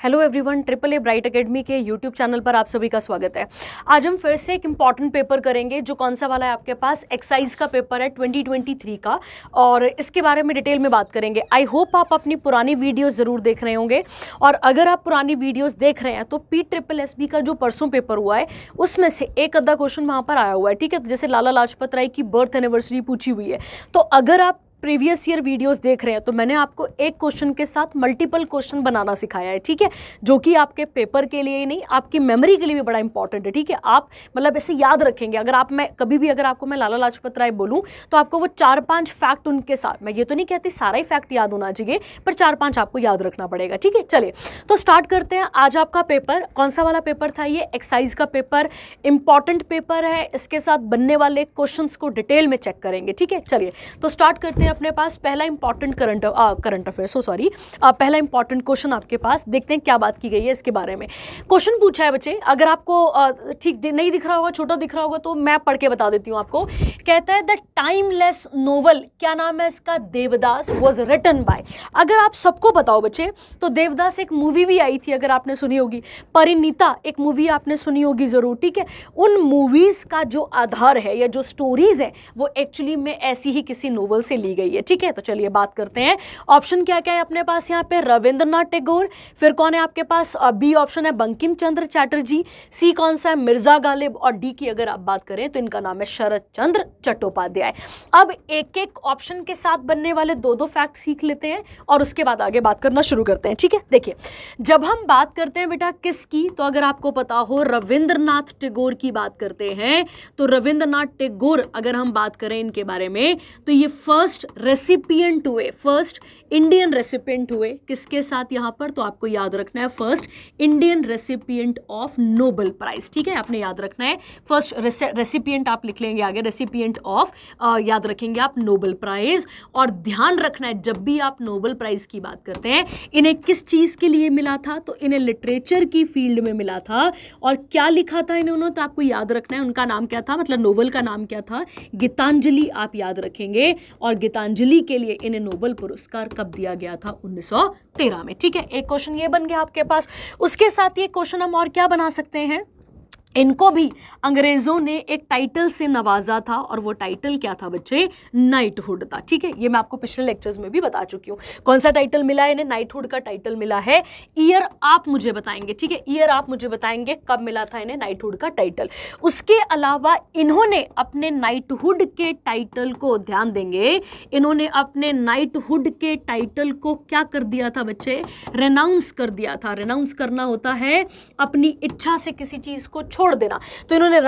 Hello everyone, triple a bright academy के YouTube channel पर आप सभी का स्वागत है। आज हम फिर से एक इम्पॉर्टेंट पेपर करेंगे जो कौन सा वाला है आपके पास, एक्साइज का पेपर है 2023 का, और इसके बारे में डिटेल में बात करेंगे। आई होप आप अपनी पुरानी वीडियोस ज़रूर देख रहे होंगे, और अगर आप पुरानी वीडियोस देख रहे हैं तो PSSB का जो परसों पेपर हुआ है उसमें से एक अद्धा क्वेश्चन वहाँ पर आया हुआ है, ठीक है। तो जैसे लाला लाजपत राय की बर्थ एनिवर्सरी पूछी हुई है, तो अगर आप प्रीवियस ईयर वीडियोस देख रहे हैं तो मैंने आपको एक क्वेश्चन के साथ मल्टीपल क्वेश्चन बनाना सिखाया है, ठीक है, जो कि आपके पेपर के लिए ही नहीं, आपकी मेमोरी के लिए भी बड़ा इंपॉर्टेंट है, ठीक है। आप मतलब ऐसे याद रखेंगे। अगर आप मैं कभी भी अगर आपको मैं लाला लाजपत राय बोलूं तो आपको वो 4-5 फैक्ट उनके साथ, मैं ये तो नहीं कहती सारा ही फैक्ट याद होना चाहिए, पर 4-5 आपको याद रखना पड़ेगा, ठीक है। चलिए तो स्टार्ट करते हैं। आज आपका पेपर कौन सा वाला पेपर था? ये एक्साइज का पेपर, इंपॉर्टेंट पेपर है। इसके साथ बनने वाले क्वेश्चंस को डिटेल में चेक करेंगे, ठीक है। चलिए तो स्टार्ट करते हैं। अपने पास पहला इंपॉर्टेंट करंट अफेयर्स, पहला इंपॉर्टेंट क्वेश्चन आपके पास, देखते हैं क्या बात की गई है इसके बारे में। क्वेश्चन पूछा है बच्चे, अगर आपको ठीक नहीं दिख रहा होगा, छोटा दिख रहा होगा, तो मैं पढ़ के बता देती हूँ आपको। कहता है द टाइमलेस नोवेल, क्या नाम है इसका? Devdas was written by. अगर आप सबको बताओ बच्चे तो देवदास एक मूवी भी आई थी, अगर आपने सुनी होगी। परिणीता एक मूवी आपने सुनी होगी जरूर, ठीक है। उन मूवीज का जो आधार है या जो स्टोरीज है वो एक्चुअली में ऐसी ही किसी नोवेल से ली गई है, ठीक है। तो चलिए बात करते हैं। ऑप्शन क्या क्या है अपने पास यहाँ पे? रविंद्रनाथ टैगोर। फिर कौन है आपके पास? बी ऑप्शन है बंकिम चंद्र चैटर्जी। सी कौन सा है? मिर्जा गालिब। और डी की अगर आप बात करें तो इनका नाम है शरद चंद्र चट्टोपाध्याय। अब एक एक ऑप्शन के साथ बनने वाले दो फैक्ट सीख लेते हैं और उसके बाद आगे बात करना शुरू करते हैं, ठीक है। देखिए, जब हम बात करते हैं बेटा किसकी, तो अगर आपको पता हो रविंद्रनाथ टैगोर की बात करते हैं, तो रविंद्रनाथ टैगोर अगर हम बात करें इनके बारे में, तो ये फर्स्ट रेसिपिएंट हुए, फर्स्ट इंडियन रेसिपिएंट हुए किसके साथ यहाँ पर? तो आपको याद रखना है first Indian recipient of Nobel prize, ठीक है, आपने याद रखना है। फर्स्ट रेसिपिएंट आप लिख लेंगे आगे, रेसिपिएंट ऑफ याद रखेंगे आप नोबेल प्राइज। और ध्यान रखना है जब भी आप नोबेल प्राइज की बात करते हैं, इन्हें किस चीज के लिए मिला था? तो इन्हें लिटरेचर की फील्ड में मिला था। और क्या लिखा था इन्होंने? तो आपको याद रखना है उनका नाम क्या था, मतलब नोबेल का नाम क्या था? गीतांजलि, आप याद रखेंगे। और गीतांजलि के लिए इन्हें नोबेल पुरस्कार कब दिया गया था? 1913 में, ठीक है। एक क्वेश्चन ये बन गया आपके पास। उसके साथ ये क्वेश्चन हम और क्या बना सकते हैं? इनको भी अंग्रेजों ने एक टाइटल से नवाजा था, और वो टाइटल क्या था बच्चे? नाइटहुड था, ठीक है। ये मैं आपको पिछले लेक्चर्स में भी बता चुकी हूँ। कौन सा टाइटल मिला है इन्हें? नाइटहुड का टाइटल मिला है। ईयर आप मुझे बताएंगे, ठीक है, ईयर आप मुझे बताएंगे कब मिला था इन्हें नाइटहुड का टाइटल। उसके अलावा इन्होंने अपने नाइटहुड के टाइटल को, ध्यान देंगे, इन्होंने अपने नाइटहुड के टाइटल को क्या कर दिया था बच्चे? रेनाउंस कर दिया था। रेनाउंस करना होता है अपनी इच्छा से किसी चीज को छोड़ देना, तो इन्होंने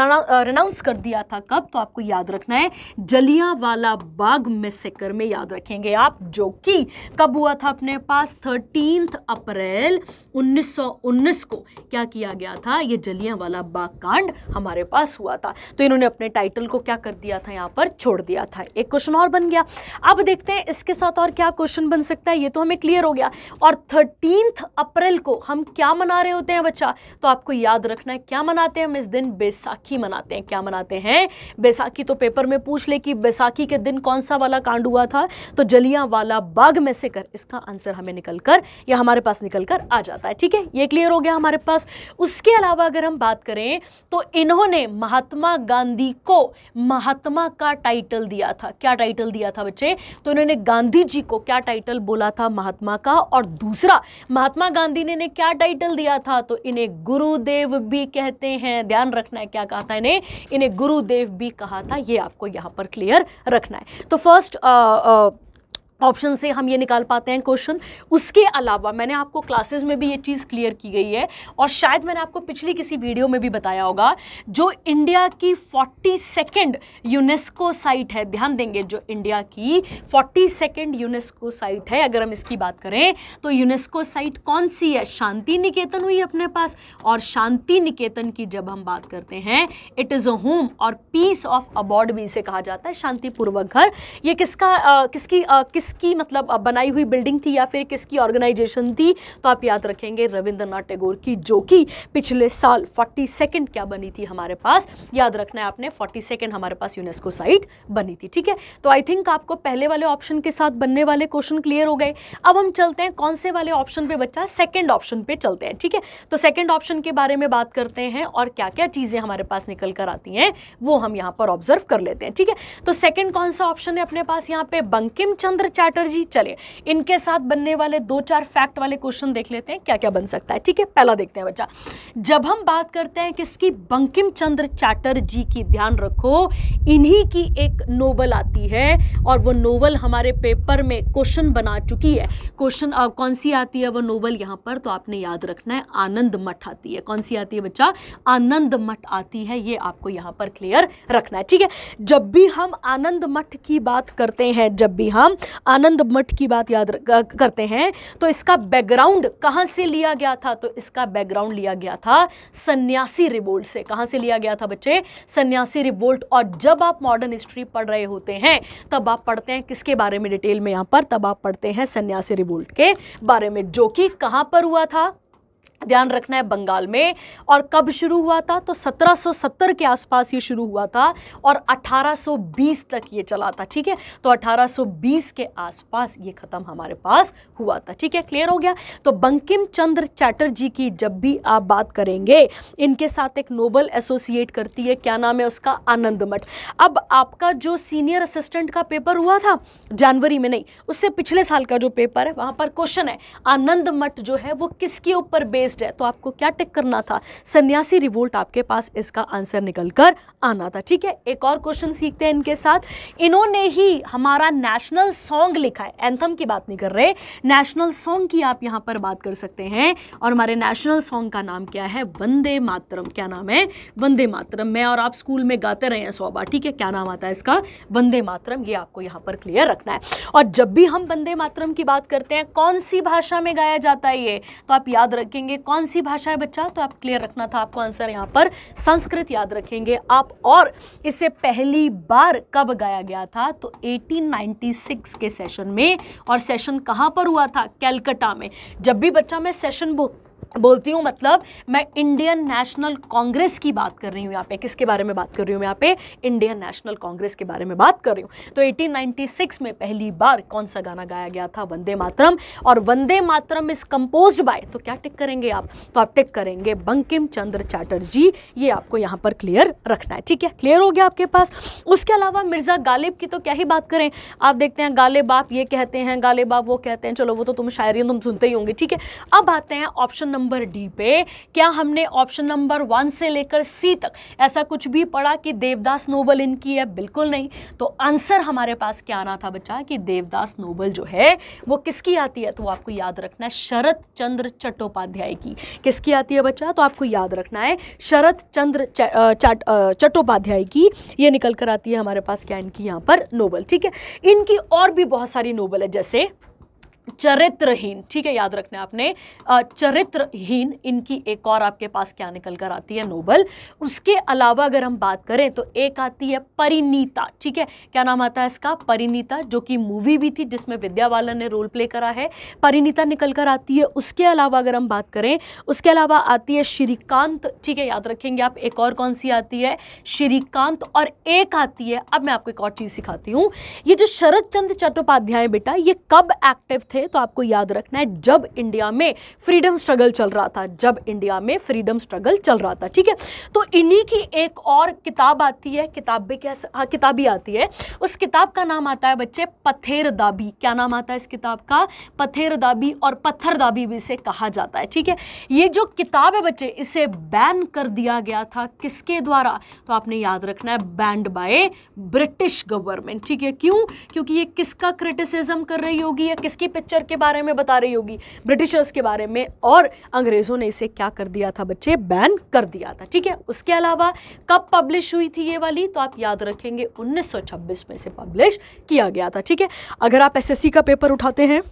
रेनाउंस कर दिया था कब? तो आपको याद रखना है जलियांवाला बाग मैसेकर में, याद रखेंगे आप, जो कि कब हुआ था अपने पास? 13 अप्रैल 1919 को क्या किया गया था? ये जलियांवाला बाग कांड हमारे पास हुआ था। तो इन्होंने अपने टाइटल को क्या कर दिया था? यहाँ पर छोड़ दिया था। एक क्वेश्चन और बन गया। अब देखते हैं इसके साथ और क्या क्वेश्चन बन सकता है। ये तो हमें क्लियर हो गया। और 13 अप्रैल को हम क्या मना रहे होते हैं बच्चा? तो आपको याद रखना है क्या मनाते हैं हम इस दिन? बैसाखी मनाते हैं। क्या मनाते हैं? बैसाखी। तो पेपर में पूछ ले कि बैसाखी के दिन कौन सा वाला कांड हुआ था, तो जलियांवाला बाग मैसेकर, इसका आंसर हमें निकलकर या हमारे पास निकलकर आ जाता है, ठीक है। ये क्लियर हो गया हमारे पास। उसके अलावा अगर हम बात करें तो इन्होंने महात्मा गांधी को महात्मा का टाइटल दिया था। क्या टाइटल दिया था बच्चे? तो इन्होंने गांधी जी को क्या टाइटल बोला था? महात्मा का। और दूसरा, महात्मा गांधी ने क्या टाइटल दिया था? तो इन्हें गुरुदेव भी कहते हैं। ध्यान रखना है क्या कहा था इन्हें गुरुदेव भी कहा था। ये आपको यहां पर क्लियर रखना है। तो फर्स्ट ऑप्शन से हम ये निकाल पाते हैं क्वेश्चन। उसके अलावा मैंने आपको क्लासेस में भी ये चीज़ क्लियर की गई है, और शायद मैंने आपको पिछली किसी वीडियो में भी बताया होगा, जो इंडिया की 42nd यूनेस्को साइट है, ध्यान देंगे, जो इंडिया की 42nd यूनेस्को साइट है, अगर हम इसकी बात करें तो यूनेस्को साइट कौन सी है? शांति निकेतन हुई अपने पास। और शांति निकेतन की जब हम बात करते हैं, इट इज़ अ होम और पीस ऑफ अबॉर्ड भी इसे कहा जाता है, शांतिपूर्वक घर। ये किसका किस किसकी मतलब बनाई हुई बिल्डिंग थी या फिर किसकी ऑर्गेनाइजेशन थी, तो आप याद रखेंगे रविंद्रनाथ टैगोर की, जो कि पिछले साल 42nd क्या बनी थी हमारे पास, याद रखना है आपने, 42nd हमारे पास यूनेस्को साइट बनी थी। ठीक है, तो आई थिंक आपको पहले वाले ऑप्शन के साथ बनने वाले क्वेश्चन क्लियर हो गए। अब हम चलते हैं कौन से वाले ऑप्शन पे बच्चा, सेकंड ऑप्शन पे चलते हैं। ठीक है, तो सेकंड ऑप्शन के बारे में बात करते हैं और क्या क्या चीजें हमारे पास निकल कर आती हैं वो हम यहां पर ऑब्जर्व कर लेते हैं। ठीक है, तो सेकंड कौन सा ऑप्शन है अपने पास यहाँ पे, बंकिम चंद्र चैटर्जी। चलिए इनके साथ बनने वाले 2-4 फैक्ट वाले क्वेश्चन देख लेते हैं क्या क्या बन सकता है। ठीक है, पहला देखते हैं बच्चा, जब हम बात करते हैं किसकी, बंकिम चंद्र चैटर्जी की, ध्यान रखो इन्हीं की एक नोबल आती है और वो नोबल हमारे पेपर में क्वेश्चन बना चुकी है। क्वेश्चन कौन सी आती है वो नोबल यहाँ पर, तो आपने याद रखना है आनंद मठ आती है। कौन सी आती है बच्चा, आनंद मठ आती है, ये आपको यहाँ पर क्लियर रखना है। ठीक है, जब भी हम आनंद मठ की बात करते हैं, जब भी हम आनंद मठ की बात याद करते हैं तो इसका बैकग्राउंड कहाँ से लिया गया था, तो इसका बैकग्राउंड लिया गया था सन्यासी रिवोल्ट से। कहाँ से लिया गया था बच्चे, सन्यासी रिवोल्ट। और जब आप मॉडर्न हिस्ट्री पढ़ रहे होते हैं तब आप पढ़ते हैं किसके बारे में डिटेल में यहाँ पर, तब आप पढ़ते हैं सन्यासी रिवोल्ट के बारे में, जो कि कहाँ पर हुआ था, ध्यान रखना है बंगाल में। और कब शुरू हुआ था, तो 1770 के आसपास ये शुरू हुआ था और 1820 तक ये चला था। ठीक है, तो 1820 के आसपास ये खत्म हमारे पास हुआ था। ठीक है, क्लियर हो गया। तो बंकिम चंद्र चैटर्जी की जब भी आप बात करेंगे, इनके साथ एक नोबल एसोसिएट करती है, क्या नाम है उसका, आनंद मठ। अब आपका जो सीनियर असिस्टेंट का पेपर हुआ था जनवरी में, नहीं उससे पिछले साल का जो पेपर है, वहां पर क्वेश्चन है आनंद मठ जो है वो किसके ऊपर बेस्ड है, तो आपको क्या टिक करना था, सन्यासी रिवोल्ट आपके पास इसका आंसर निकल कर आना था। ठीक है, एक और क्वेश्चन सीखते हैं इनके साथ। इन्होंने ही हमारा नेशनल सॉन्ग लिखा है, एंथम की बात नहीं कर रहे, नेशनल सॉन्ग की आप यहां पर बात कर सकते हैं। और हमारे नेशनल सॉन्ग का नाम क्या है, वंदे मातरम। क्या नाम है, वंदे मातरम। मैं और आप स्कूल में गाते रहे हैं 100 बार। ठीक है, क्या नाम आता है इसका, वंदे मातरम। ये आपको यहां पर क्लियर रखना है। और जब भी हम वंदे मातरम की बात करते हैं, कौन सी भाषा में गाया जाता है ये, तो आप याद रखेंगे कौन सी भाषा है बच्चा, तो आप क्लियर रखना था आपको आंसर यहाँ पर, संस्कृत याद रखेंगे आप। और इसे पहली बार कब गाया गया था, तो 1896 के सेशन में। और सेशन कहाँ पर हुआ था, कैलकाटा में। जब भी बच्चा मैं सेशन बोलती हूँ मतलब मैं इंडियन नेशनल कांग्रेस की बात कर रही हूँ यहाँ पे, किसके बारे में बात कर रही हूँ यहाँ पे, इंडियन नेशनल कांग्रेस के बारे में बात कर रही हूँ। तो 1896 में पहली बार कौन सा गाना गाया गया था, वंदे मातरम। और Vande Mataram is composed bye, तो क्या टिक करेंगे आप, तो आप टिक करेंगे बंकिम चंद्र चैटर्जी। ये आपको यहाँ पर क्लियर रखना है। ठीक है, क्लियर हो गया आपके पास। उसके अलावा मिर्जा गालिब की तो क्या ही बात करें, आप देखते हैं गालिब आप ये कहते हैं, गालिब आप वो कहते हैं, चलो वो तो तुम शायरी तुम सुनते ही होंगे। ठीक है, अब आते हैं ऑप्शन नंबर डी पे। क्या हमने ऑप्शन नंबर 1 से लेकर सी तक ऐसा कुछ भी पढ़ा कि देवदास नोबल इनकी है, बिल्कुल नहीं। तो आंसर हमारे पास क्या आना था बच्चा, कि देवदास नोबल जो है वो किसकी आती है, तो आपको याद रखना है शरत चंद्र चट्टोपाध्याय की। किसकी आती है बच्चा, तो आपको याद रखना है शरत चंद्र चट्टोपाध्याय की। ये निकल कर आती है हमारे पास क्या, इनकी यहाँ पर नोबल। ठीक है, इनकी और भी बहुत सारी नोबल है, जैसे चरित्रहीन। ठीक है, याद रखना है आपने, चरित्रहीन इनकी एक और आपके पास क्या निकल कर आती है, नोबल। उसके अलावा अगर हम बात करें तो एक आती है परिणीता। ठीक है, क्या नाम आता है इसका, परिणीता, जो कि मूवी भी थी जिसमें विद्या बालन ने रोल प्ले करा है, परिणीता निकल कर आती है। उसके अलावा अगर हम बात करें, उसके अलावा आती है श्रीकांत। ठीक है, याद रखेंगे आप, एक और कौन सी आती है, श्रीकांत। और एक आती है, अब मैं आपको एक और चीज सिखाती हूँ, ये जो शरत चंद्र चट्टोपाध्याय बेटा ये कब एक्टिव थे, तो आपको याद रखना है जब इंडिया में फ्रीडम स्ट्रगल चल रहा था, जब इंडिया में फ्रीडम स्ट्रगल चल रहा था। ठीक है, तो इन्हीं की एक और किताब आती है, किताब भी क्या, किताब भी आती है, उस किताब का नाम आता है बच्चे पत्थरदाबी। क्या नाम आता है इस किताब का, पत्थरदाबी, और पत्थरदाबी भी इसे कहा जाता है। ठीक है, ये जो किताब है बच्चे इसे बैन कर दिया गया था, किसके द्वारा, तो आपने याद रखना है बैंड बाय ब्रिटिश गवर्नमेंट। ठीक है, क्यों, क्योंकि ये किसका क्रिटिसिज्म कर रही होगी या किसकी पिक्चर के बारे में बता रही होगी, ब्रिटिशर्स के बारे में, और अंग्रेजों ने इसे क्या कर दिया था बच्चे, बैन कर दिया था। ठीक है, उसके अलावा कब पब्लिश हुई थी ये वाली, तो आप याद रखेंगे 1926 में से पब्लिश किया गया था। ठीक है, अगर आप एसएससी का पेपर उठाते हैं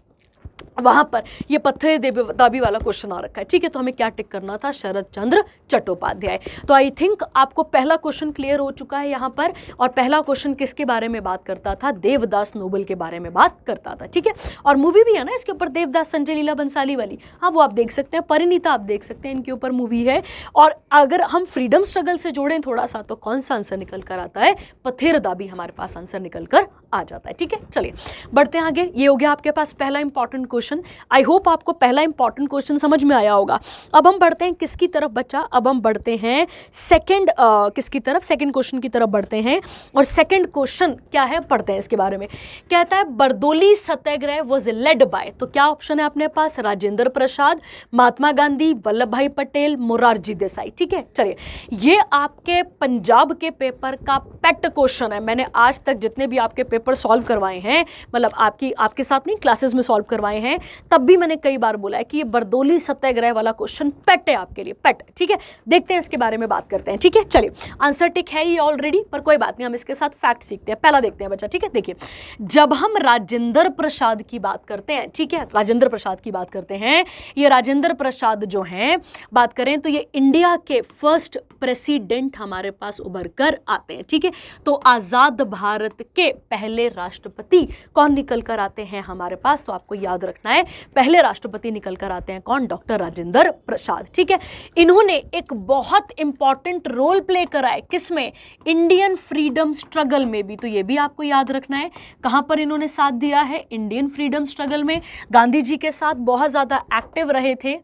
वहां पर ये पत्थर दाबी वाला क्वेश्चन आ रखा है, ठीक है। तो हमें क्या टिक करना था, शरद चंद्र चट्टोपाध्याय। तो आई थिंक आपको पहला क्वेश्चन क्लियर हो चुका है यहाँ पर। और पहला क्वेश्चन किसके बारे में बात करता था, देवदास नोबल के बारे में बात करता था, ठीक है। और मूवी भी है ना इसके ऊपर, देवदास संजय लीला बंसाली वाली, हाँ वो आप देख सकते हैं। परिणीता आप देख सकते हैं, इनके ऊपर मूवी है। और अगर हम फ्रीडम स्ट्रगल से जोड़ें थोड़ा सा, तो कौन सा आंसर निकल कर आता है, पथेर दाबी हमारे पास आंसर निकल कर आ जाता है, ठीक है। चलिए बढ़ते हैं आगे। ये हो गया आपके पास पहला इंपॉर्टेंट क्वेश्चन। आई होप आपको पहला इंपॉर्टेंट क्वेश्चन समझ में आया होगा। अब हम बढ़ते हैं किसकी तरफ बच्चा, अब हम बढ़ते हैं सेकंड किसकी तरफ, सेकंड क्वेश्चन की तरफ बढ़ते हैं। और सेकंड क्वेश्चन क्या है, पढ़ते हैं इसके बारे में। कहता है बरदोली सत्याग्रह वाज लेड बाय, तो क्या ऑप्शन है अपने पास, राजेंद्र प्रसाद, महात्मा गांधी, वल्लभ भाई पटेल, मोरारजी देसाई, ठीक है। चलिए ये आपके पंजाब के पेपर का पेट क्वेश्चन है। मैंने आज तक जितने भी आपके पेपर सॉल्व करवाए हैं, मतलब आपके साथ नहीं क्लासेस में सॉल्व करवाए हैं, तब भी मैंने कई बार बोला है कि ये बरदोली सत्याग्रह वाला क्वेश्चन पेट है आपके लिए, पेट, ठीक है। देखते हैं इसके बारे में बात करते हैं, ठीक है। चलिए आंसर टिक है ये ऑलरेडी, पर कोई बात नहीं, हम इसके साथ फैक्ट सीखते हैं। पहला देखते हैं बच्चा, ठीक है। देखिए जब हम राजेंद्र प्रसाद की बात करते हैं, ठीक है, राजेंद्र प्रसाद की बात करते हैं, ये राजेंद्र प्रसाद जो हैं, बात करें तो ये इंडिया के फर्स्ट प्रेसिडेंट हमारे पास उभर कर आते हैं, ठीक है। तो आजाद भारत के पहले राष्ट्रपति कौन निकल कर आते हैं हमारे पास, तो आपको याद रखना है पहले राष्ट्रपति निकल कर आते हैं कौन, डॉक्टर राजेंद्र प्रसाद, ठीक है। इन्होंने एक बहुत इंपॉर्टेंट रोल प्ले करा है किसमें, इंडियन फ्रीडम स्ट्रगल में भी। तो ये भी आपको याद रखना है कहां पर इन्होंने साथ दिया है, इंडियन फ्रीडम स्ट्रगल में। गांधी जी के साथ बहुत ज्यादा एक्टिव रहे थे,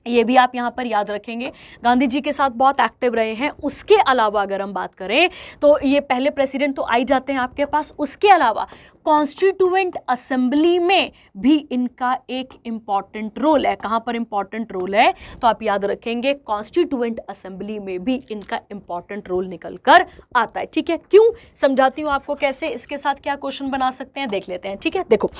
ये भी आप यहां पर याद रखेंगे, गांधी जी के साथ बहुत एक्टिव रहे हैं। उसके अलावा अगर हम बात करें तो ये पहले प्रेसिडेंट तो आ ही जाते हैं आपके पास, उसके अलावा कॉन्स्टिट्यूएंट असेंबली में भी इनका एक इंपॉर्टेंट रोल है। कहां पर इंपॉर्टेंट रोल है, तो आप याद रखेंगे कॉन्स्टिट्यूएंट असेंबली में भी इनका इंपॉर्टेंट रोल निकल कर आता है, ठीक है। क्यों, समझाती हूं आपको कैसे, इसके साथ क्या क्वेश्चन बना सकते हैं, देख लेते हैं, ठीक है। देखो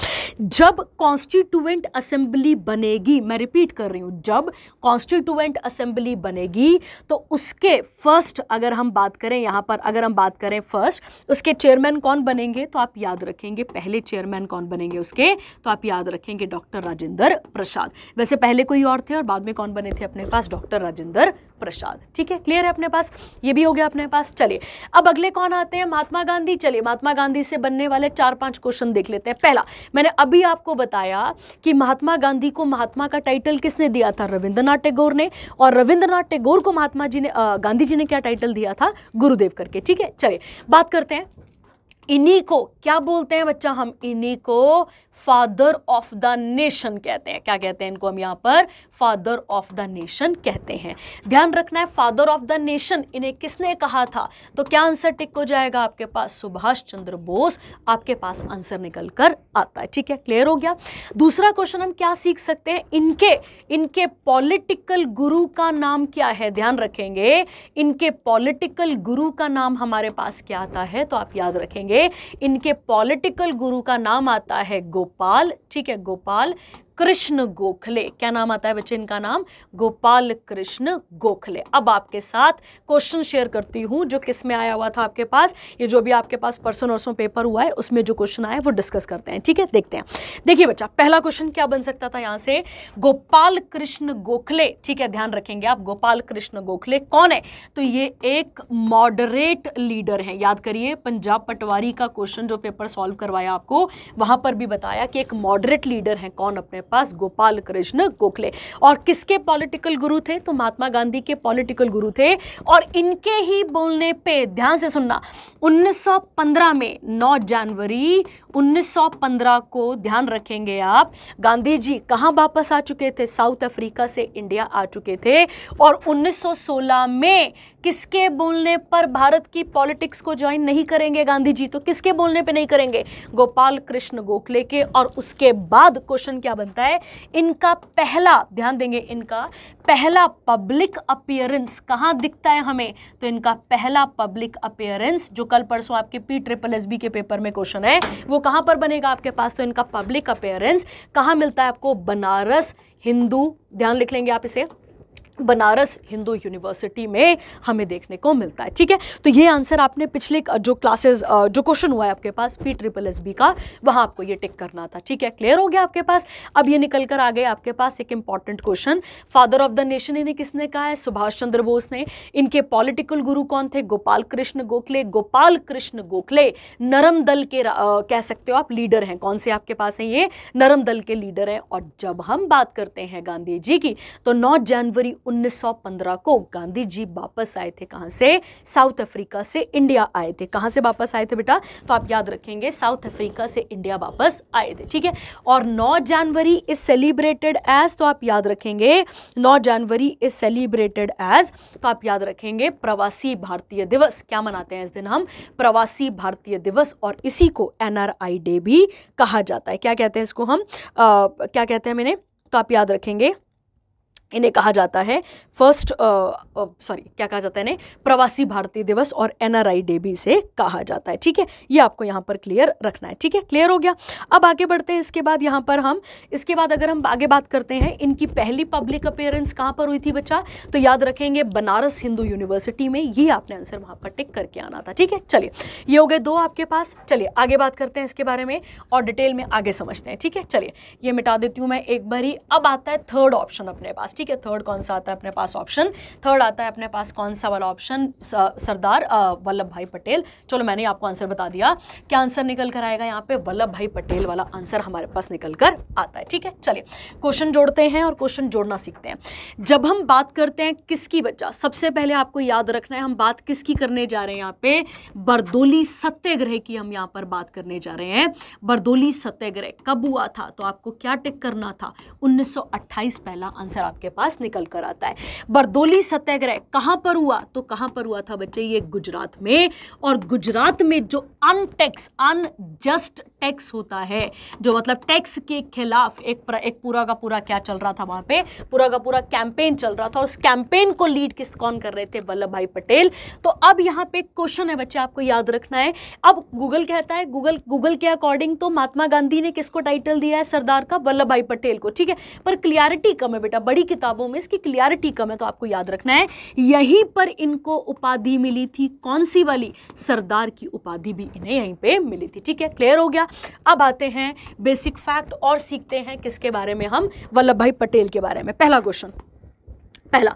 जब कॉन्स्टिट्यूएंट असेंबली बनेगी, मैं रिपीट कर रही हूं, जब कॉन्स्टिट्यूएंट असेंबली बनेगी तो उसके फर्स्ट अगर हम बात करें, यहां पर अगर हम बात करें फर्स्ट, उसके चेयरमैन कौन बनेंगे, तो आप याद रखेंगे पहले चेयरमैन कौन बनेंगे उसके, तो आप याद रखेंगे डॉक्टर राजेंद्र प्रसाद। वैसे पहले कोई और थे और बाद में कौन बने थे अपने पास, डॉक्टर राजेंद्र प्रसाद, ठीक है। क्लियर है अपने पास, ये भी हो गया अपने पास। चलिए अब अगले कौन आते हैं, महात्मा गांधी। चलिए महात्मा गांधी से बनने वाले 4-5 क्वेश्चन देख लेते हैं। पहला, मैंने अभी आपको बताया कि महात्मा गांधी को महात्मा का टाइटल किसने दिया था, रविंद्रनाथ टैगोर ने। और रविंद्रनाथ टैगोर को गांधी जी ने क्या टाइटल दिया था, गुरुदेव करके, ठीक है। चलिए बात करते हैं, इन्हीं को क्या बोलते हैं बच्चा, हम इन्हीं को फादर ऑफ द नेशन कहते हैं। क्या कहते हैं इनको हम यहाँ पर, फादर ऑफ द नेशन कहते हैं। ध्यान रखना है फादर ऑफ द नेशन इन्हें किसने कहा था, तो क्या आंसर टिक हो जाएगा आपके पास, सुभाष चंद्र बोस आपके पास आंसर निकल कर आता है, ठीक है। क्लियर हो गया। दूसरा क्वेश्चन हम क्या सीख सकते हैं, इनके पॉलिटिकल गुरु का नाम क्या है, ध्यान रखेंगे इनके पॉलिटिकल गुरु का नाम हमारे पास क्या आता है, तो आप याद रखेंगे इनके पॉलिटिकल गुरु का नाम आता है गोपाल, ठीक है, गोपाल कृष्ण गोखले। क्या नाम आता है बच्चे इनका नाम, गोपाल कृष्ण गोखले। अब आपके साथ क्वेश्चन शेयर करती हूं जो किस में आया हुआ था आपके पास, ये जो भी आपके पास परसों पेपर हुआ है उसमें जो क्वेश्चन आया वो डिस्कस करते हैं, ठीक है। देखते हैं, देखिए बच्चा पहला क्वेश्चन क्या बन सकता था यहां से, गोपाल कृष्ण गोखले, ठीक है। ध्यान रखेंगे आप, गोपाल कृष्ण गोखले कौन है, तो ये एक मॉडरेट लीडर है। याद करिए पंजाब पटवारी का क्वेश्चन जो पेपर सॉल्व करवाया आपको, वहां पर भी बताया कि एक मॉडरेट लीडर है कौन अपने पास, गोपाल कृष्ण गोखले। और किसके पॉलिटिकल गुरु थे, तो महात्मा गांधी के पॉलिटिकल गुरु थे। और इनके ही बोलने पे ध्यान से सुनना, 1915 में 9 जनवरी 1915 को ध्यान रखेंगे आप, गांधी जी कहां वापस आ चुके थे, साउथ अफ्रीका से इंडिया आ चुके थे। और 1916 में किसके बोलने पर भारत की पॉलिटिक्स को ज्वाइन नहीं करेंगे गांधी जी, तो किसके बोलने पे नहीं करेंगे, गोपाल कृष्ण गोखले के। और उसके बाद क्वेश्चन क्या बनता है, इनका पहला, ध्यान देंगे, इनका पहला पब्लिक अपीयरेंस कहां दिखता है हमें, तो इनका पहला पब्लिक अपीयरेंस जो कल परसों आपके PSSB के पेपर में क्वेश्चन है वो कहां पर बनेगा आपके पास, तो इनका पब्लिक अपीयरेंस कहां मिलता है आपको, बनारस हिंदू, ध्यान लिख लेंगे आप इसे, बनारस हिंदू यूनिवर्सिटी में हमें देखने को मिलता है। ठीक है, तो ये आंसर आपने पिछले जो क्लासेस जो क्वेश्चन हुआ है आपके पास PSSB का, वहां आपको ये टिक करना था। ठीक है, क्लियर हो गया आपके पास। अब ये निकल कर आ गए आपके पास एक important question, father of the nation इन्हें किसने कहा है? सुभाष चंद्र बोस ने। इनके पॉलिटिकल गुरु कौन थे? गोपाल कृष्ण गोखले। गोपाल कृष्ण गोखले नरम दल के कह सकते हो आप लीडर हैं। कौन से आपके पास हैं? ये नरम दल के लीडर हैं। और जब हम बात करते हैं गांधी जी की, तो 9 जनवरी 1915 को गांधी जी वापस आए थे। कहां से? साउथ अफ्रीका से इंडिया आए थे। कहां से वापस आए थे बेटा? तो आप याद रखेंगे साउथ अफ्रीका से इंडिया वापस आए थे। ठीक है, और 9 जनवरी इज सेलिब्रेटेड एज, तो आप याद रखेंगे 9 जनवरी इज सेलिब्रेटेड एज, तो आप याद रखेंगे प्रवासी भारतीय दिवस। क्या मनाते हैं इस दिन हम? प्रवासी भारतीय दिवस। और इसी को NRI डे भी कहा जाता है। क्या कहते हैं इसको हम? क्या कहते हैं मैंने? तो आप याद रखेंगे इन्हें कहा जाता है क्या कहा जाता है इन्हें? प्रवासी भारतीय दिवस, और NRI डे भी इसे कहा जाता है। ठीक है, ये आपको यहाँ पर क्लियर रखना है। ठीक है, क्लियर हो गया। अब आगे बढ़ते हैं। इसके बाद यहाँ पर हम इसके बाद अगर हम आगे बात करते हैं, इनकी पहली पब्लिक अपीयरेंस कहाँ पर हुई थी बच्चा? तो याद रखेंगे बनारस हिंदू यूनिवर्सिटी में। ये आपने आंसर वहाँ पर टिक करके आना था। ठीक है, चलिए ये हो गए 2 आपके पास। चलिए आगे बात करते हैं इसके बारे में और डिटेल में आगे समझते हैं। ठीक है, चलिए ये मिटा देती हूँ मैं एक बारी। अब आता है थर्ड ऑप्शन अपने पास। ठीक है, थर्ड कौन सा आता है अपने पास ऑप्शन? थर्ड आता है अपने पास कौन सा वाला ऑप्शन? सरदार वल्लभ भाई पटेल। चलो मैंने आपको आंसर बता दिया। क्या आंसर निकल कर आएगा यहाँ पे? वल्लभ भाई पटेल वाला आंसर हमारे पास निकल कर आता है। ठीक है, चलिए क्वेश्चन जोड़ते हैं और क्वेश्चन जोड़ना सीखते हैं। जब हम बात करते हैं किसकी बच्चा, सबसे पहले आपको याद रखना है हम बात किसकी करने जा रहे हैं यहाँ पे? बरदोली सत्याग्रह की हम यहाँ पर बात करने जा रहे हैं। बरदोली सत्याग्रह कब हुआ था? तो आपको क्या टिक करना था? 1928 पहला आंसर आपके पास निकल कर आता है। बरदोली सत्याग्रह कहां पर हुआ? तो कहां पर हुआ था बच्चे? ये गुजरात में। और गुजरात में जो अनजस्ट टैक्स होता है, जो मतलब टैक्स के खिलाफ एक पूरा का पूरा क्या चल रहा था वहां पे? पूरा का पूरा कैंपेन चल रहा था। और उस कैंपेन को लीड कौन कर रहे थे? वल्लभ भाई पटेल। तो अब यहाँ पे क्वेश्चन है बच्चे, आपको याद रखना है। अब गूगल कहता है, गूगल के अकॉर्डिंग तो महात्मा गांधी ने किसको टाइटल दिया है सरदार का? वल्लभ भाई पटेल को। ठीक है, पर क्लियरिटी कम है बेटा, बड़ी किताबों में इसकी क्लियरिटी कम है, तो आपको याद रखना है यहीं पर इनको उपाधि मिली थी। कौन सी वाली? सरदार की उपाधि भी इन्हें यहीं पे मिली थी। ठीक है, क्लियर हो गया। अब आते हैं बेसिक फैक्ट और सीखते हैं किसके बारे में? हम वल्लभ भाई पटेल के बारे में। पहला क्वेश्चन, पहला,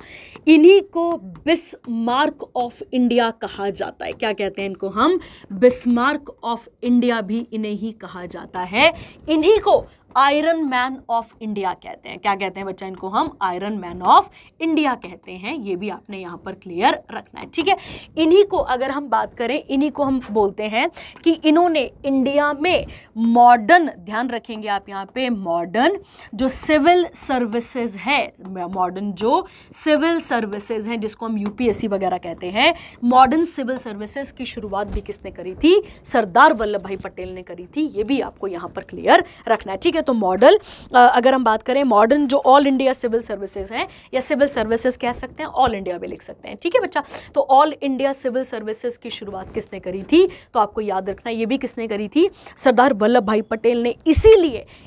इन्हीं को बिस्मार्क ऑफ इंडिया कहा जाता है। क्या कहते हैं इनको हम? बिस्मार्क ऑफ इंडिया भी इन्हें ही कहा जाता है। इन्हीं को आयरन मैन ऑफ इंडिया कहते हैं। क्या कहते हैं बच्चा इनको? हम आयरन मैन ऑफ इंडिया कहते हैं। ये भी आपने यहाँ पर क्लियर रखना है। ठीक है, इन्हीं को अगर हम बात करें, इन्हीं को हम बोलते हैं कि इन्होंने इंडिया में मॉडर्न, ध्यान रखेंगे आप यहाँ पे, मॉडर्न जो सिविल सर्विसेज है, मॉडर्न जो सिविल सर्विसेज हैं जिसको हम UPSC वगैरह कहते हैं, मॉडर्न सिविल सर्विसेज की शुरुआत भी किसने करी थी? सरदार वल्लभ भाई पटेल ने करी थी। ये भी आपको यहाँ पर क्लियर रखना है। ठीक है, तो मॉडल अगर हम बात करें, मॉडर्न जो ऑल इंडिया सिविल सर्विसेज हैं, या सिविल सर्विसेज कह सकते हैं, ऑल इंडिया भी लिख सकते हैं। ठीक है बच्चा, तो ऑल इंडिया सिविल सर्विसेज की शुरुआत किसने करी थी? तो आपको याद रखना ये भी किसने करी थी? सरदार वल्लभ भाई पटेल ने।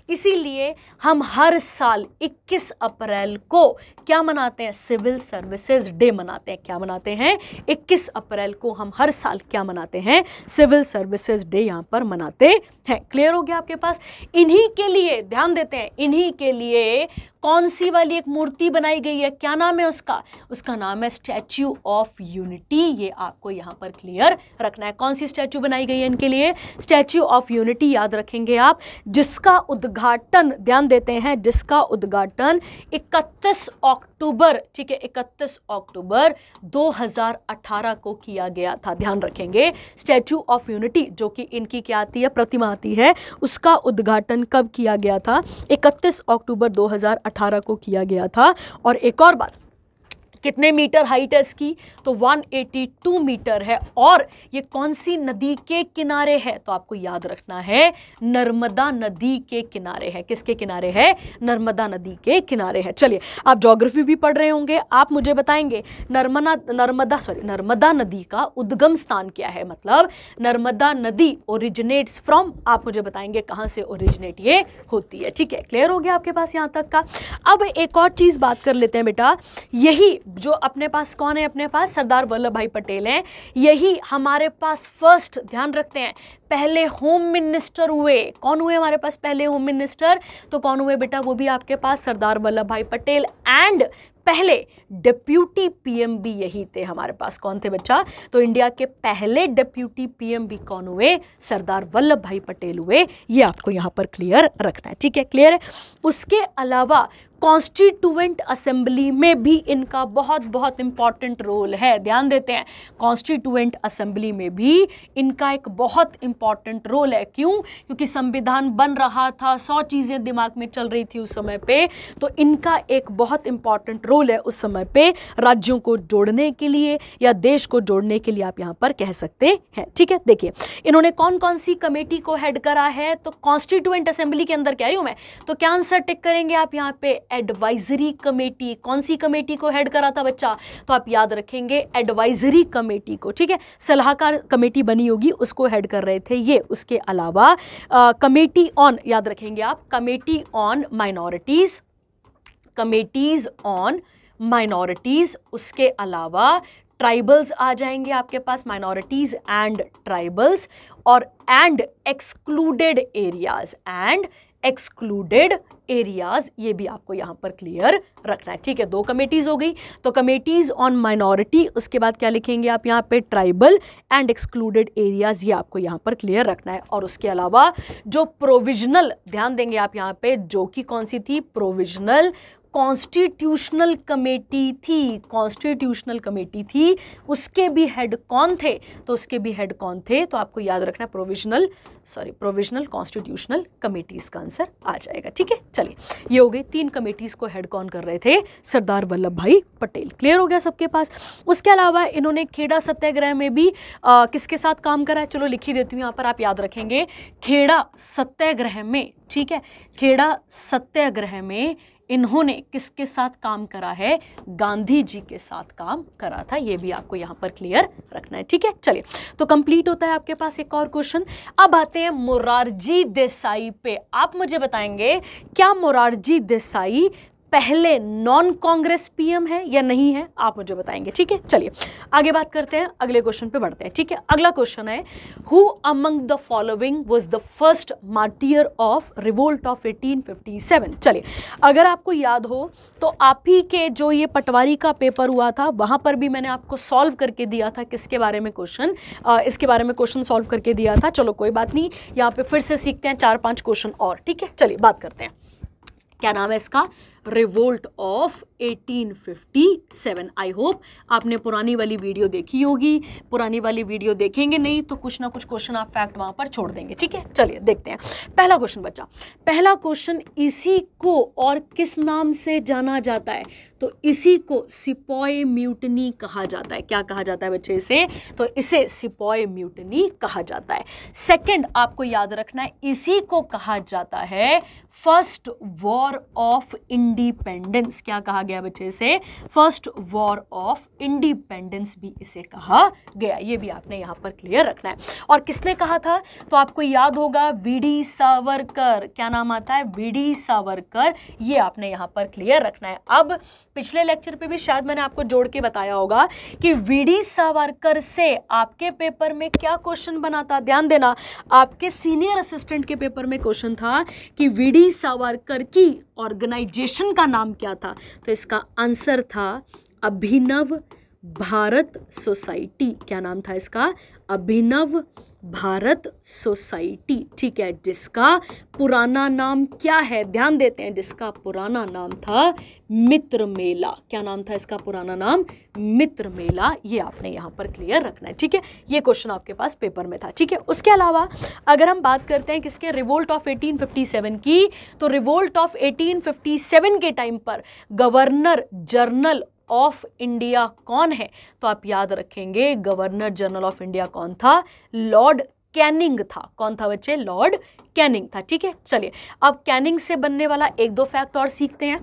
इसीलिए हम हर साल 21 अप्रैल को क्या मनाते हैं? सिविल सर्विसेज डे मनाते हैं। क्या मनाते हैं? 21 अप्रैल को हम हर साल क्या मनाते हैं? सिविल सर्विसेज डे यहाँ पर मनाते हैं। क्लियर हो गया आपके पास? इन्हीं के लिए ध्यान देते हैं, इन्हीं के लिए कौन सी वाली एक मूर्ति बनाई गई है? क्या नाम है उसका? उसका नाम है स्टैच्यू ऑफ यूनिटी। ये आपको यहाँ पर क्लियर रखना है। कौन सी स्टैच्यू बनाई गई है इनके लिए? स्टैच्यू ऑफ यूनिटी याद रखेंगे आप, जिसका उद्घाटन, ध्यान देते हैं, जिसका उद्घाटन 31 अक्टूबर, ठीक है, 31 अक्टूबर 2018 को किया गया था। ध्यान रखेंगे, स्टैच्यू ऑफ यूनिटी जो कि इनकी क्या आती है? प्रतिमा आती है, उसका उद्घाटन कब किया गया था? 31 अक्टूबर 2018 को किया गया था। और एक और बात, कितने मीटर हाइट है इसकी, तो 182 मीटर है। और ये कौन सी नदी के किनारे है, तो आपको याद रखना है नर्मदा नदी के किनारे है। किसके किनारे है, नर्मदा नदी के किनारे है। चलिए, आप ज्योग्राफी भी पढ़ रहे होंगे, आप मुझे बताएंगे नर्मदा नदी का उद्गम स्थान क्या है, मतलब नर्मदा नदी ओरिजिनेट्स फ्रॉम, आप मुझे बताएंगे कहां से ओरिजिनेट ये होती है। ठीक है, क्लियर हो गया आपके पास यहां तक का। अब एक और चीज बात कर लेते हैं बेटा, यही जो अपने पास कौन है, अपने पास सरदार वल्लभ भाई पटेल हैं, यही हमारे पास फर्स्ट, ध्यान रखते हैं, पहले होम मिनिस्टर हुए। कौन हुए हमारे पास पहले होम मिनिस्टर, तो कौन हुए बेटा, वो भी आपके पास सरदार वल्लभ भाई पटेल। एंड पहले डिप्यूटी पीएम भी यही थे हमारे पास। कौन थे बच्चा, तो इंडिया के पहले डिप्यूटी पीएम भी कौन हुए, सरदार वल्लभ भाई पटेल हुए। ये आपको यहां पर क्लियर रखना है। ठीक है, क्लियर है। उसके अलावा कॉन्स्टिट्यूएंट असेंबली में भी इनका बहुत बहुत इंपॉर्टेंट रोल है। ध्यान देते हैं, कॉन्स्टिट्यूएंट असेंबली में भी इनका एक बहुत इंपॉर्टेंट रोल है। क्यों, क्योंकि संविधान बन रहा था, 100 चीजें दिमाग में चल रही थी उस समय पे, तो इनका एक बहुत इंपॉर्टेंट रोल है उस समय पे, राज्यों को जोड़ने के लिए या देश को जोड़ने के लिए आप यहां पर कह सकते हैं। ठीक है, देखिए इन्होंने कौन कौन सी कमेटी को हेड करा है, तो कॉन्स्टिट्यूएंट असेंबली के अंदर कह रही हूं मैं, तो क्या आंसर टिक करेंगे आप यहां पे, एडवाइजरी कमेटी। कौन सी कमेटी को हेड करा था बच्चा, तो आप याद रखेंगे एडवाइजरी कमेटी को। ठीक है, सलाहकार कमेटी बनी होगी, उसको हेड कर रहे थे ये। उसके अलावा कमेटी ऑन, याद रखेंगे आप, committee on minorities, committees on minorities. उसके अलावा ट्राइबल्स आ जाएंगे आपके पास, माइनॉरिटीज एंड ट्राइबल्स, और and excluded areas, and excluded areas, ये भी आपको यहां पर क्लियर रखना है। ठीक है, 2 कमेटीज हो गई, तो कमेटीज ऑन माइनॉरिटी, उसके बाद क्या लिखेंगे आप यहां पे, ट्राइबल एंड एक्सक्लूडेड एरियाज, ये आपको यहां पर क्लियर रखना है। और उसके अलावा जो प्रोविजनल, ध्यान देंगे आप यहां पे, जो कि कौन सी थी, प्रोविजनल कॉन्स्टिट्यूशनल कमेटी थी, कॉन्स्टिट्यूशनल कमेटी थी, उसके भी हेड कौन थे, तो उसके भी हेड कौन थे, तो आपको याद रखना है प्रोविजनल कॉन्स्टिट्यूशनल कमेटीज का आंसर आ जाएगा। ठीक है, चलिए ये हो गई 3 कमेटीज को हेड कौन कर रहे थे, सरदार वल्लभ भाई पटेल। क्लियर हो गया सबके पास। उसके अलावा इन्होंने खेड़ा सत्याग्रह में भी किसके साथ काम करा है, चलो लिख ही देती हूँ यहाँ पर, आप याद रखेंगे, खेड़ा सत्याग्रह में। ठीक है, खेड़ा सत्याग्रह में इन्होंने किसके साथ काम करा है, गांधी जी के साथ काम करा था। ये भी आपको यहां पर क्लियर रखना है। ठीक है, चलिए, तो कंप्लीट होता है आपके पास एक और क्वेश्चन। अब आते हैं मोरारजी देसाई पे। आप मुझे बताएंगे क्या मोरारजी देसाई पहले नॉन कांग्रेस पीएम है या नहीं है, आप मुझे बताएंगे। ठीक है, चलिए आगे बात करते हैं, अगले क्वेश्चन पे बढ़ते हैं। ठीक है, अगला क्वेश्चन है, who among the following was the first martyr of revolt of 1857। चलिए, अगर आपको याद हो तो आप ही के जो ये पटवारी का पेपर हुआ था, वहां पर भी मैंने आपको सॉल्व करके दिया था किसके बारे में क्वेश्चन, इसके बारे में क्वेश्चन सॉल्व करके दिया था। चलो कोई बात नहीं, यहाँ पे फिर से सीखते हैं 4-5 क्वेश्चन और। ठीक है, चलिए बात करते हैं, क्या नाम है इसका, रिवोल्ट ऑफ 1857। आई होप आपने पुरानी वाली वीडियो देखी होगी, पुरानी वाली वीडियो देखेंगे नहीं तो कुछ ना कुछ क्वेश्चन आप फैक्ट वहां पर छोड़ देंगे। ठीक है, चलिए देखते हैं पहला क्वेश्चन बच्चा। पहला क्वेश्चन, इसी को और किस नाम से जाना जाता है, तो इसी को सिपॉय म्यूटनी कहा जाता है। क्या कहा जाता है बच्चे इसे, तो इसे सिपॉय म्यूटनी कहा जाता है। सेकंड आपको याद रखना है, इसी को कहा जाता है फर्स्ट वॉर ऑफ इंडिपेंडेंस। क्या कहा गया बच्चे इसे, फर्स्ट वॉर ऑफ इंडिपेंडेंस भी इसे कहा गया। ये भी आपने यहां पर क्लियर रखना है। और किसने कहा था, तो आपको याद होगा वीडी सावरकर। क्या नाम आता है, वीडी सावरकर, ये आपने यहां पर क्लियर रखना है। अब पिछले लेक्चर पे भी शायद मैंने आपको जोड़ के बताया होगा कि वीडी सावरकर से आपके पेपर में क्या क्वेश्चन बना था, ध्यान देना, आपके सीनियर असिस्टेंट के पेपर में क्वेश्चन था कि वीडी सावरकर की ऑर्गेनाइजेशन का नाम क्या था, तो इसका आंसर था अभिनव भारत सोसाइटी। क्या नाम था इसका, अभिनव भारत सोसाइटी। ठीक है, जिसका पुराना नाम क्या है, ध्यान देते हैं, जिसका पुराना नाम था मित्र मेला। क्या नाम था इसका पुराना नाम, मित्र मेला। ये आपने यहां पर क्लियर रखना है। ठीक है, ये क्वेश्चन आपके पास पेपर में था। ठीक है, उसके अलावा अगर हम बात करते हैं किसके, रिवोल्ट ऑफ 1857 की, तो रिवोल्ट ऑफ 1857 के टाइम पर गवर्नर जनरल ऑफ इंडिया कौन है? तो आप याद रखेंगे गवर्नर जनरल ऑफ इंडिया कौन था? लॉर्ड कैनिंग था। कौन था बच्चे? लॉर्ड कैनिंग था। ठीक है, चलिए अब कैनिंग से बनने वाला एक दो फैक्ट और सीखते हैं।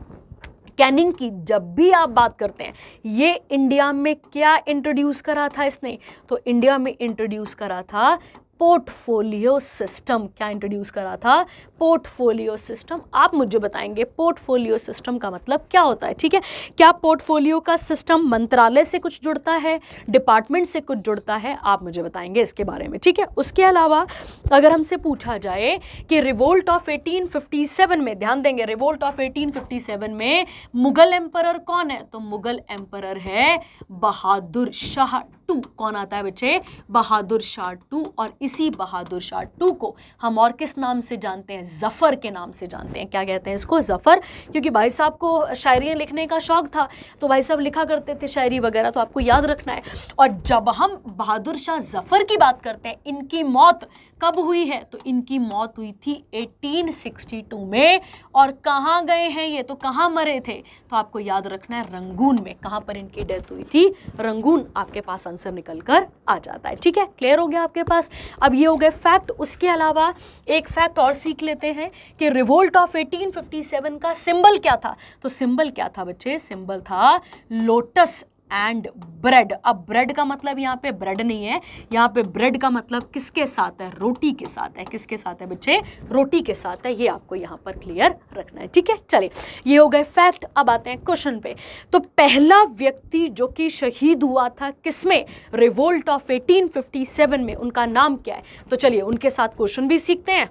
कैनिंग की जब भी आप बात करते हैं, ये इंडिया में क्या इंट्रोड्यूस करा था इसने? तो इंडिया में इंट्रोड्यूस करा था पोर्टफोलियो सिस्टम। क्या इंट्रोड्यूस करा था? Portfolio system. आप मुझे बताएंगे पोर्टफोलियो सिस्टम का मतलब क्या होता है? ठीक है, क्या पोर्टफोलियो का सिस्टम मंत्रालय से कुछ जुड़ता है, डिपार्टमेंट से कुछ जुड़ता है? आप मुझे बताएंगे इसके बारे में। ठीक है, उसके अलावा अगर हमसे पूछा जाए कि रिवोल्ट ऑफ 1857 में, ध्यान देंगे, रिवोल्ट ऑफ 1857 में मुगल एम्परर कौन है? तो मुगल एम्परर है बहादुर शाह टू। कौन आता है बच्चे? बहादुर शाह टू। और इसी बहादुर शाह टू को हम और किस नाम से जानते हैं? जफर के नाम से जानते हैं। क्या कहते हैं इसको? जफर। क्योंकि भाई साहब को शायरियाँ लिखने का शौक था, तो भाई साहब लिखा करते थे शायरी वगैरह, तो आपको याद रखना है। और जब हम बहादुर शाह जफर की बात करते हैं, इनकी मौत कब हुई है? तो इनकी मौत हुई थी 1862 में। और कहाँ गए हैं ये? तो कहाँ मरे थे? तो आपको याद रखना है रंगून में। कहाँ पर इनकी डेथ हुई थी? रंगून। आपके पास आंसर निकल कर आ जाता है। ठीक है, क्लियर हो गया आपके पास? अब ये हो गए फैक्ट। उसके अलावा एक फैक्ट और सीख लेते हैं कि रिवोल्ट ऑफ 1857 का सिंबल क्या था? तो सिंबल क्या था बच्चे? सिंबल था लोटस एंड ब्रेड। अब ब्रेड का मतलब यहाँ पे ब्रेड नहीं है, यहाँ पे ब्रेड का मतलब किसके साथ है? रोटी के साथ है। किसके साथ है बच्चे? रोटी के साथ है। ये आपको यहाँ पर क्लियर रखना है। ठीक है, चलिए ये हो गए फैक्ट। अब आते हैं क्वेश्चन पे। तो पहला व्यक्ति जो कि शहीद हुआ था किसमें? रिवोल्ट ऑफ 1857 में। उनका नाम क्या है? तो चलिए उनके साथ क्वेश्चन भी सीखते हैं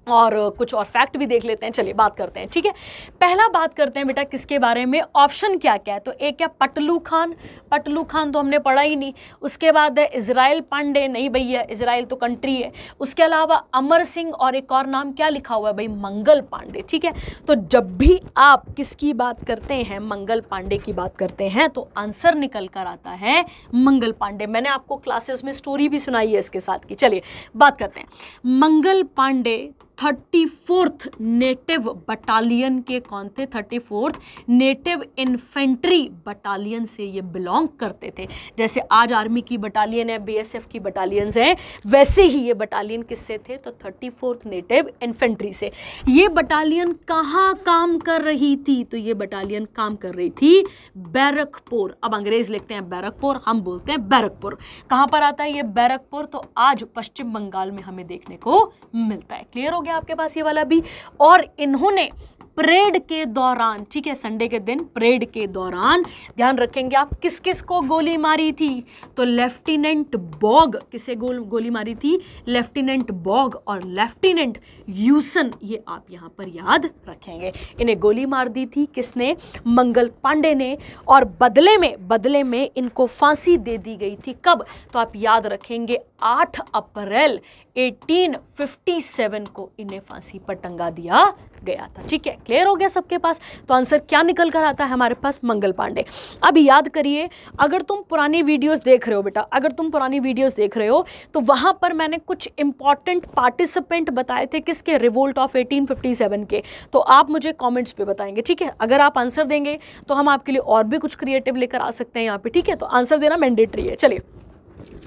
और कुछ और फैक्ट भी देख लेते हैं। चलिए बात करते हैं। ठीक है, पहला बात करते हैं बेटा किसके बारे में? ऑप्शन क्या क्या है? तो एक है पटलू खान। पटलू खान तो हमने पढ़ा ही नहीं। उसके बाद है इजराइल पांडे। नहीं भैया, इजराइल तो कंट्री है। उसके अलावा अमर सिंह और एक और नाम क्या लिखा हुआ है भाई? मंगल पांडे। ठीक है, तो जब भी आप किसकी बात करते हैं? मंगल पांडे की बात करते हैं, तो आंसर निकल कर आता है मंगल पांडे। मैंने आपको क्लासेस में स्टोरी भी सुनाई है इसके साथ की। चलिए बात करते हैं। Mangal Pandey 34th native battalion के कौन थे? 34th नेटिव इन्फेंट्री बटालियन से ये बिलोंग करते थे। जैसे आज आर्मी की बटालियन है, बीएसएफ की बटालियंस हैं, वैसे ही ये बटालियन किससे थे? तो 34th नेटिव इन्फेंट्री से। ये बटालियन कहाँ काम कर रही थी? तो ये बटालियन काम कर रही थी बैरकपुर। अब अंग्रेज लिखते हैं बैरकपुर, हम बोलते हैं बैरकपुर। कहाँ पर आता है ये बैरकपुर? तो आज पश्चिम बंगाल में हमें देखने को मिलता है। क्लियर हो गया आपके पास ये वाला भी? और इन्होंने परेड के दौरान, ठीक है, संडे के दिन परेड के दौरान ध्यान रखेंगे आप, किस किस को गोली मारी थी? तो लेफ्टिनेंट बॉग। किसे गोली मारी थी? लेफ्टिनेंट बॉग और लेफ्टिनेंट यूसन। ये आप यहाँ पर याद रखेंगे। इन्हें गोली मार दी थी किसने? मंगल पांडे ने। और बदले में इनको फांसी दे दी गई थी। कब? तो आप याद रखेंगे 8 अप्रैल 1857 को इन्हें फांसी पर टंगा दिया गया था। ठीक है, क्लियर हो गया सबके पास? तो आंसर क्या निकल कर आता है हमारे पास? मंगल पांडे। अब याद करिए, अगर तुम पुरानी वीडियोस देख रहे हो बेटा, अगर तुम पुरानी वीडियोस देख रहे हो तो वहां पर मैंने कुछ इंपॉर्टेंट पार्टिसिपेंट बताए थे किसके? रिवोल्ट ऑफ 1857 के। तो आप मुझे कमेंट्स पे बताएंगे। ठीक है, अगर आप आंसर देंगे तो हम आपके लिए और भी कुछ क्रिएटिव लेकर आ सकते हैं यहाँ पे। ठीक है, तो आंसर देना मैंडेटरी है। चलिए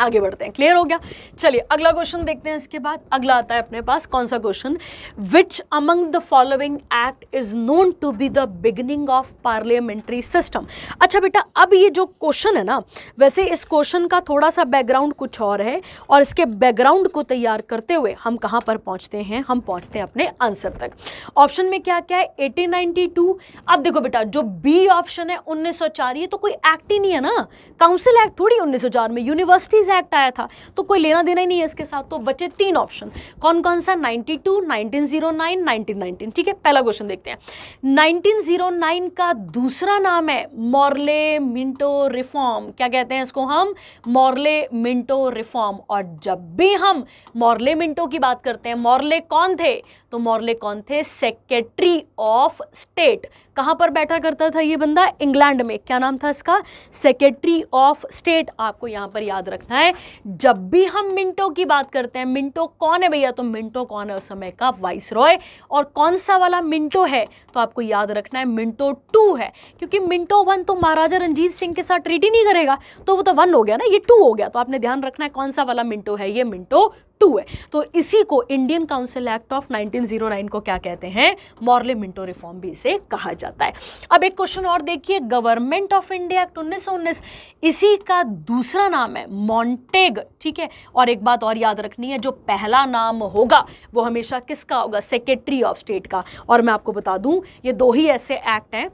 आगे बढ़ते हैं। क्लियर हो गया? चलिए अगला क्वेश्चन देखते हैं। इसके बाद अगला आता है अपने पास कौन सा question? Which among the following act is known to be the beginning of parliamentary system? अच्छा बेटा, अब ये जो क्वेश्चन है ना, वैसे इस क्वेश्चन का थोड़ा सा बैकग्राउंड कुछ और है, और इसके बैकग्राउंड को तैयार करते हुए हम कहाँ पर पहुँचते हैं? हम पहुँचते हैं अपने आंसर तक। ऑप्शन में क्या क्या है? 1892। अब देखो बेटा, जो बी ऑप्शन है 1904, ये तो कोई एक्ट ही नहीं है ना, काउंसिल एक्ट थोड़ी 1904 में, यूनिवर्सिटीज एक्ट आया था, तो कोई लेना देना ही नहीं है इसके साथ। तो बचे 3 ऑप्शन। कौन कौन सा? 92, 1909, 1919। ठीक है, पहला क्वेश्चन देखते हैं। 1909 का दूसरा नाम है मॉर्ले मिंटो रिफॉर्म। क्या कहते हैं इसको हम? Morley Minto reform. और जब भी हम मॉर्ले मिंटो की बात करते हैं, मॉर्ले कौन थे? तो मॉर्ले कौन थे? Secretary of state. कहाँ पर बैठा करता था ये बंदा? इंग्लैंड में। क्या नाम था इसका? Secretary of state. आपको यहाँ पर याद रखना है, जब भी हम मिंटो की बात करते हैं, मिंटो कौन है भैया? तो मिंटो कौन है? उस समय का वाइसरॉय। और कौन सा वाला मिंटो है? तो आपको याद रखना है मिंटो 2 है, क्योंकि मिंटो 1 तो महाराजा रंजीत सिंह के साथ ट्रीटी नहीं करेगा, तो वो तो 1 हो गया ना, ये 2 हो गया। तो आपने ध्यान रखना है कौन सा वाला मिंटो है, ये मिंटो 2 है। तो इसी को इंडियन काउंसिल एक्ट ऑफ 1909 को क्या कहते हैं? मॉर्ले मिंटो रिफॉर्म भी इसे कहा जाता है। अब एक क्वेश्चन और देखिए, गवर्नमेंट ऑफ इंडिया एक्ट 1919, इसी का दूसरा नाम है मॉन्टेग, ठीक है। और एक बात और याद रखनी है, जो पहला नाम होगा वो हमेशा किसका होगा? सेक्रेटरी ऑफ स्टेट का। और मैं आपको बता दूं, ये 2 ही ऐसे एक्ट हैं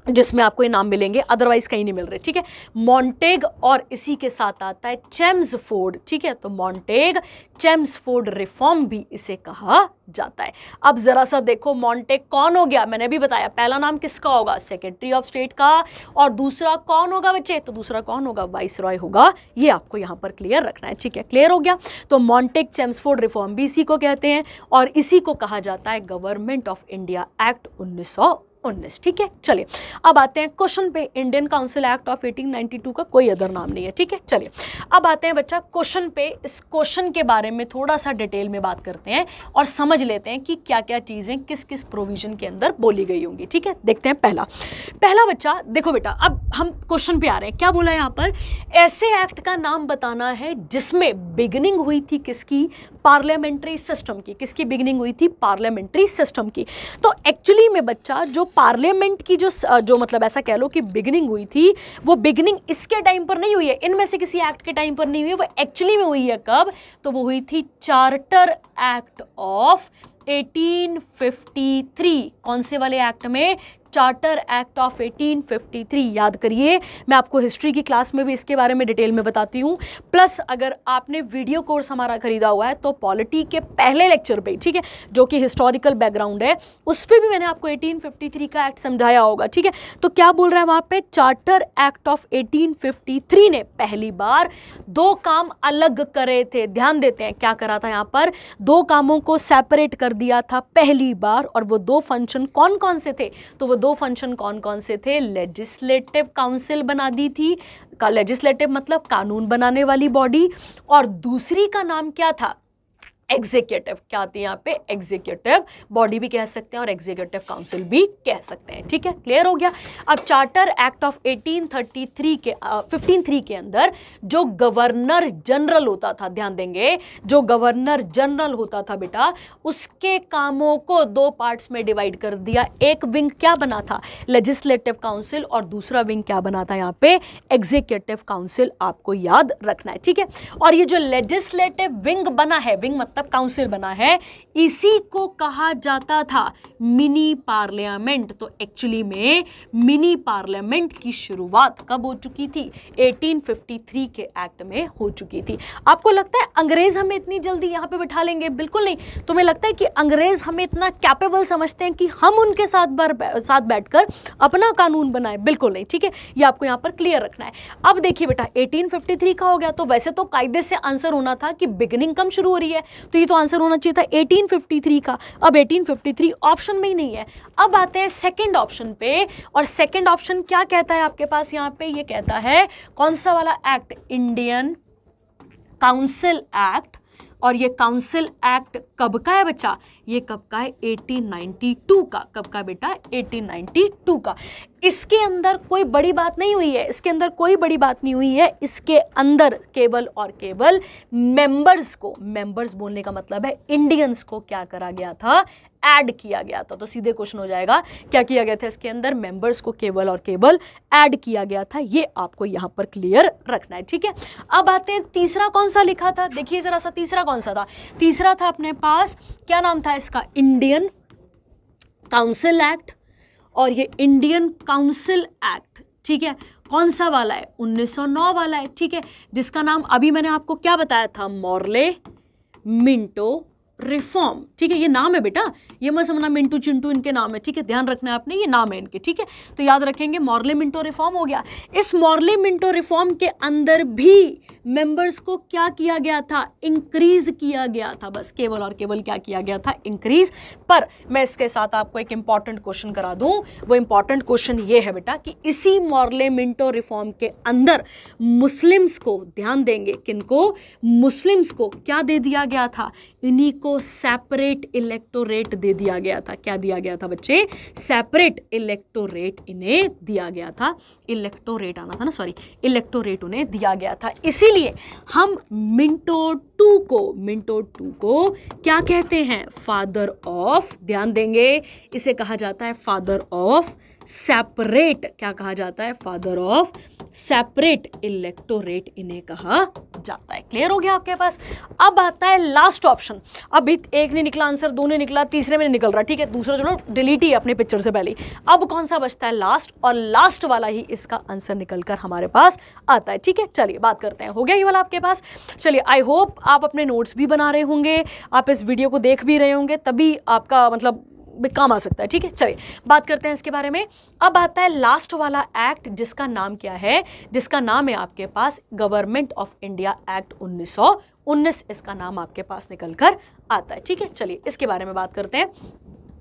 जिसमें आपको ये नाम मिलेंगे, अदरवाइज कहीं नहीं मिल रहे, ठीक है। मॉन्टेग और इसी के साथ आता है चेम्सफोर्ड, ठीक है। तो मॉन्टेग चेम्सफोर्ड रिफॉर्म भी इसे कहा जाता है। अब जरा सा देखो, मॉन्टेग कौन हो गया? मैंने भी बताया, पहला नाम किसका होगा? सेक्रेटरी ऑफ स्टेट का। और दूसरा कौन होगा बच्चे? तो दूसरा कौन होगा? वाइसरॉय होगा। ये आपको यहाँ पर क्लियर रखना है, ठीक है। क्लियर हो गया? तो मॉन्टेग चेम्सफोर्ड रिफॉर्म भी इसी को कहते हैं और इसी को कहा जाता है गवर्नमेंट ऑफ इंडिया एक्ट 1919, ठीक है। चलिए अब आते हैं क्वेश्चन पे। इंडियन काउंसिल एक्ट ऑफ 1892 का कोई अदर नाम नहीं है, ठीक है। चलिए अब आते हैं बच्चा क्वेश्चन पे। इस क्वेश्चन के बारे में थोड़ा सा डिटेल में बात करते हैं और समझ लेते हैं कि क्या क्या चीजें किस किस प्रोविजन के अंदर बोली गई होंगी, ठीक है। देखते हैं पहला बच्चा, देखो बेटा, अब हम क्वेश्चन पे आ रहे हैं। क्या बोला है यहाँ पर? ऐसे एक्ट का नाम बताना है जिसमें बिगिनिंग हुई थी किसकी? पार्लियामेंट्री सिस्टम की। किसकी बिगिनिंग हुई थी? पार्लियामेंट्री सिस्टम की। तो एक्चुअली में बच्चा, जो पार्लियामेंट की जो मतलब ऐसा कह लो कि बिगिनिंग हुई थी, वो बिगिनिंग इसके टाइम पर नहीं हुई है, इनमें से किसी एक्ट के टाइम पर नहीं हुई है, वो एक्चुअली में हुई है कब? तो वो हुई थी चार्टर एक्ट ऑफ 1853। कौन से वाले एक्ट में? Charter act of 1853। याद करिए, मैं आपको हिस्ट्री की क्लास में भी इसके बारे में डिटेल में बताती हूँ। प्लस अगर आपने वीडियो कोर्स हमारा खरीदा हुआ है तो पॉलिटी के पहले लेक्चर पे, ठीक है, जो कि हिस्टोरिकल बैकग्राउंड है, उस पर भी मैंने आपको 1853 का एक्ट समझाया होगा, ठीक है। तो क्या बोल रहा है वहाँ पे? चार्टर एक्ट ऑफ 1853 ने पहली बार 2 काम अलग करे थे। ध्यान देते हैं क्या करा था यहाँ पर? 2 कामों को सेपरेट कर दिया था पहली बार। और वो 2 फंक्शन कौन कौन से थे? तो वो 2 फंक्शन कौन कौन से थे? लेजिस्लेटिव काउंसिल बना दी थी, का लेजिस्लेटिव मतलब कानून बनाने वाली बॉडी, और दूसरी का नाम क्या था? एग्जीक्यूटिव। क्या आती है यहाँ पे? एग्जीक्यूटिव बॉडी भी कह सकते हैं और एग्जीक्यूटिव काउंसिल भी कह सकते हैं, ठीक है। क्लियर हो गया? अब चार्टर एक्ट ऑफ 1833 के 15 के अंदर जो गवर्नर जनरल होता था, ध्यान देंगे, जो गवर्नर जनरल होता था बेटा, उसके कामों को 2 पार्ट्स में डिवाइड कर दिया। एक विंग क्या बना था? लेजिस्लेटिव काउंसिल, और दूसरा विंग क्या बना था यहाँ पे? Executive council. आपको याद रखना है, ठीक है। और ये जो लेजिस्लेटिव विंग बना है, विंग मतलब काउंसिल बना है, इसी को कहा जाता था मिनी पार्लियामेंट। तो एक्चुअली में मिनी पार्लियामेंट की शुरुआत कब हो चुकी थी? 1853 के एक्ट में हो चुकी थी। आपको लगता है अंग्रेज हमें इतनी जल्दी यहाँ पे बिठा लेंगे? बिल्कुल नहीं। तुम्हें लगता है कि अंग्रेज हमें इतना कैपेबल समझते हैं कि हम उनके साथ बैठकर अपना कानून बनाए? बिल्कुल नहीं, ठीक है। ये आपको यहाँ पर क्लियर रखना है। अब देखिए बेटा, 1853 का हो गया, तो वैसे तो कायदे से आंसर होना था कि बिगिनिंग कम शुरू हो रही है, तो ये तो आंसर होना चाहिए था 1853 का। अब 1853 ऑप्शन में ही नहीं है। अब आते हैं सेकंड ऑप्शन पे, और सेकंड ऑप्शन क्या कहता है आपके पास यहाँ पे? ये कहता है कौन सा वाला एक्ट? Indian council act. और ये काउंसिल एक्ट कब का है बच्चा? ये कब का है? 1892 का। कब का बेटा? 1892 का। इसके अंदर कोई बड़ी बात नहीं हुई है, इसके अंदर कोई बड़ी बात नहीं हुई है। इसके अंदर केवल और केवल मेंबर्स को, मेंबर्स बोलने का मतलब है इंडियंस को, क्या करा गया था? ऐड किया गया था। तो सीधे क्वेश्चन हो जाएगा, क्या किया गया था इसके अंदर? मेंबर्स को केवल और केवल ऐड किया गया था। ये आपको यहां पर क्लियर रखना है, ठीक है। अब आते हैं तीसरा कौन सा लिखा था? देखिए जरा सा, तीसरा कौन सा था? तीसरा था अपने पास, क्या नाम था इसका? Indian council act. और ये इंडियन काउंसिल एक्ट, ठीक है, कौन सा वाला है? 1909 वाला है, ठीक है, जिसका नाम अभी मैंने आपको क्या बताया था? मॉर्ले मिंटो रिफॉर्म, ठीक है, ये नाम है बेटा, ये मत समझना मिंटू चिंटू इनके नाम है, ठीक है, ध्यान रखना है आपने, ये नाम है इनके, ठीक है। तो याद रखेंगे मॉर्ले मिंटो रिफॉर्म हो गया। इस मॉर्ले मिंटो रिफॉर्म के अंदर भी मेंबर्स को क्या किया गया था, इंक्रीज किया गया था, बस केवल और केवल क्या किया गया था, इंक्रीज। पर मैं इसके साथ आपको एक इंपॉर्टेंट क्वेश्चन करा दूं, वो इंपॉर्टेंट क्वेश्चन ये है बेटा कि इसी मॉर्ले मिंटो रिफॉर्म के अंदर मुस्लिम्स को, ध्यान देंगे किनको, मुस्लिम्स को क्या दे दिया गया था, इन्हीं को सेपरेट इलेक्टोरेट दे दिया गया था। क्या दिया गया था बच्चे, सेपरेट इलेक्टोरेट इन्हें दिया गया था, इलेक्टोरेट आना था ना, सॉरी, इलेक्टोरेट उन्हें दिया गया था। इसीलिए हम मिंटो टू को क्या कहते हैं, फादर ऑफ, ध्यान देंगे इसे कहा जाता है फादर ऑफ सेपरेट, क्या कहा जाता है, फादर ऑफ सेपरेट इलेक्टोरेट इन्हें कहा जाता है। क्लियर हो गया आपके पास। अब आता है लास्ट ऑप्शन। अब एक नहीं निकला आंसर, दो नहीं निकला, तीसरे में नहीं निकल रहा, ठीक है, दूसरा चलो डिलीट ही अपने पिक्चर से पहले। अब कौन सा बचता है, लास्ट, और लास्ट वाला ही इसका आंसर निकल कर हमारे पास आता है, ठीक है। चलिए बात करते हैं, हो गया ये वाला आपके पास। चलिए आई होप आप अपने नोट्स भी बना रहे होंगे, आप इस वीडियो को देख भी रहे होंगे, तभी आपका मतलब काम आ सकता है, ठीक है। चलिए बात करते हैं इसके बारे में। अब आता है लास्ट वाला एक्ट, जिसका नाम क्या है, जिसका नाम है आपके पास गवर्नमेंट ऑफ इंडिया एक्ट 1919, इसका नाम आपके पास निकल कर आता है, ठीक है। चलिए इसके बारे में बात करते हैं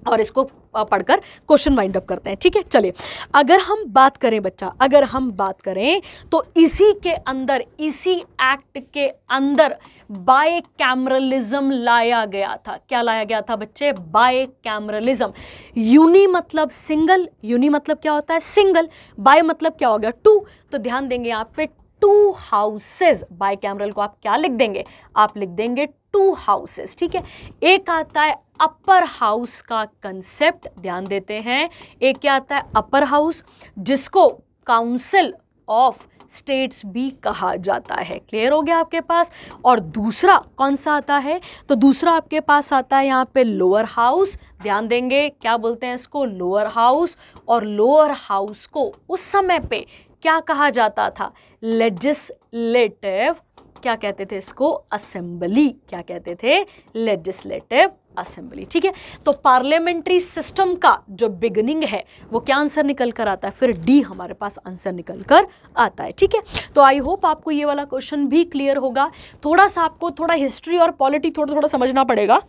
और इसको पढ़कर क्वेश्चन वाइंड अप करते हैं, ठीक है। चलिए अगर हम बात करें बच्चा, अगर हम बात करें तो इसी के अंदर, इसी एक्ट के अंदर बाय कैमरलिज्म लाया गया था। क्या लाया गया था बच्चे, बाय कैमरलिज्म। यूनी मतलब सिंगल, यूनी मतलब क्या होता है, सिंगल, बाय मतलब क्या हो गया, टू। तो ध्यान देंगे यहाँ पे टू हाउसेज, बाय कैमरल को आप क्या लिख देंगे, आप लिख देंगे टू हाउसेस, ठीक है। एक आता है अपर हाउस का कंसेप्ट, ध्यान देते हैं, एक क्या आता है अपर हाउस, जिसको काउंसिल ऑफ स्टेट्स भी कहा जाता है। क्लियर हो गया आपके पास। और दूसरा कौन सा आता है, तो दूसरा आपके पास आता है यहाँ पे लोअर हाउस, ध्यान देंगे क्या बोलते हैं इसको, लोअर हाउस। और लोअर हाउस को उस समय पे क्या कहा जाता था, लेजिस्लेटिव, क्या कहते थे इसको, असेंबली, क्या कहते थे, लेजिस्लेटिव असेंबली, ठीक है। तो पार्लियामेंट्री सिस्टम का जो बिगिनिंग है वो क्या आंसर निकल कर आता है, फिर डी हमारे पास आंसर निकल कर आता है, ठीक है। तो आई होप आपको ये वाला क्वेश्चन भी क्लियर होगा। थोड़ा सा आपको थोड़ा हिस्ट्री और पॉलिटी थोड़ा समझना पड़ेगा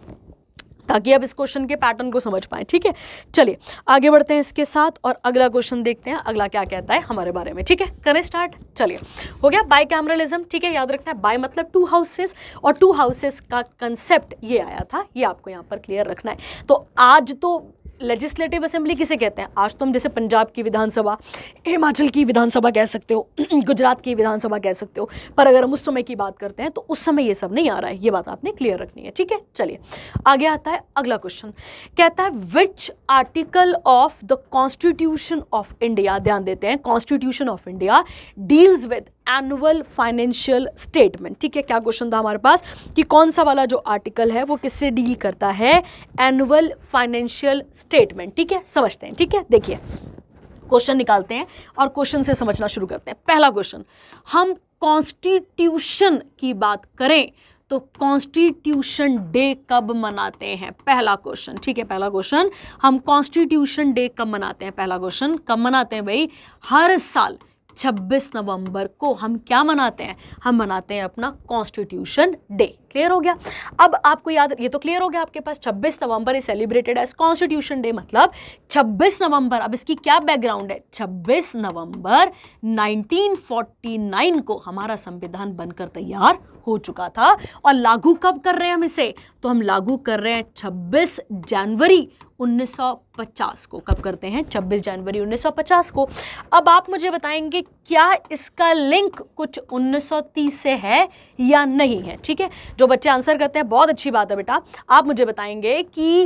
ताकि आप इस क्वेश्चन के पैटर्न को समझ पाएं, ठीक है। चलिए आगे बढ़ते हैं इसके साथ और अगला क्वेश्चन देखते हैं, अगला क्या कहता है हमारे बारे में, ठीक है। करें स्टार्ट। चलिए हो गया बाय कैमरलिज्म, ठीक है, याद रखना है बाय मतलब टू हाउसेस, और टू हाउसेस का कंसेप्ट ये आया था, ये आपको यहाँ पर क्लियर रखना है। तो आज तो लेजिस्लेटिव असेंबली किसे कहते हैं, आज तो हम जैसे पंजाब की विधानसभा, हिमाचल की विधानसभा कह सकते हो, गुजरात की विधानसभा कह सकते हो, पर अगर हम उस समय की बात करते हैं तो उस समय ये सब नहीं आ रहा है, ये बात आपने क्लियर रखनी है, ठीक है। चलिए आगे आता है अगला क्वेश्चन, कहता है which article of the constitution of India, ध्यान देते हैं, constitution of India deals with annual financial statement, ठीक है। क्या क्वेश्चन था हमारे पास कि कौन सा वाला जो आर्टिकल है वो किससे डील करता है, एनुअल फाइनेंशियल स्टेटमेंट, ठीक है। समझते हैं, ठीक है। देखिए क्वेश्चन निकालते हैं और क्वेश्चन से समझना शुरू करते हैं। पहला क्वेश्चन, हम कॉन्स्टिट्यूशन की बात करें तो कॉन्स्टिट्यूशन डे कब मनाते हैं, पहला क्वेश्चन, ठीक है। पहला क्वेश्चन, हम कॉन्स्टिट्यूशन डे कब मनाते हैं, पहला क्वेश्चन, कब मनाते हैं भाई, हर साल 26 नवंबर को हम क्या मनाते हैं, हम मनाते हैं अपना कॉन्स्टिट्यूशन डे। क्लियर हो गया। अब आपको याद, ये तो क्लियर हो गया आपके पास, 26 November is celebrated as constitution day, मतलब 26 नवंबर, अब इसकी क्या बैकग्राउंड है, 26 नवंबर 1949 को हमारा संविधान बनकर तैयार हो चुका था। और लागू कब कर रहे हैं हम इसे, तो हम लागू कर रहे हैं 26 जनवरी 1950 को। कब करते हैं, 26 जनवरी 1950 को। अब आप मुझे बताएंगे क्या इसका लिंक कुछ 1930 से है या नहीं है, ठीक है। जो बच्चे आंसर करते हैं बहुत अच्छी बात है बेटा, आप मुझे बताएंगे कि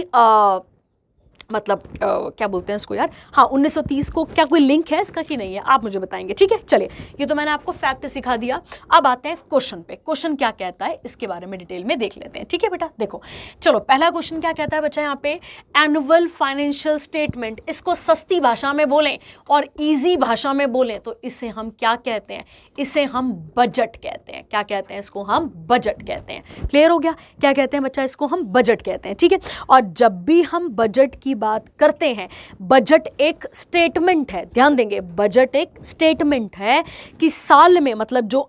मतलब क्या बोलते हैं इसको यार, हाँ 1930 को क्या कोई लिंक है इसका कि नहीं है, आप मुझे बताएंगे, ठीक है। चलिए ये तो मैंने आपको फैक्ट सिखा दिया। अब आते हैं क्वेश्चन पे, क्वेश्चन क्या कहता है इसके बारे में डिटेल में देख लेते हैं, ठीक है बेटा। देखो चलो पहला क्वेश्चन क्या कहता है बच्चा यहाँ पे, एनुअल फाइनेंशियल स्टेटमेंट। इसको सस्ती भाषा में बोलें और ईजी भाषा में बोलें तो इसे हम क्या कहते हैं, इसे हम बजट कहते हैं। क्या कहते हैं इसको, हम बजट कहते हैं। क्लियर हो गया, क्या कहते हैं बच्चा, इसको हम बजट कहते हैं, ठीक है। और जब भी हम बजट की बात करते हैं, बजट एक स्टेटमेंट है, ध्यान देंगे, बजट एक स्टेटमेंट है कि साल में मतलब जो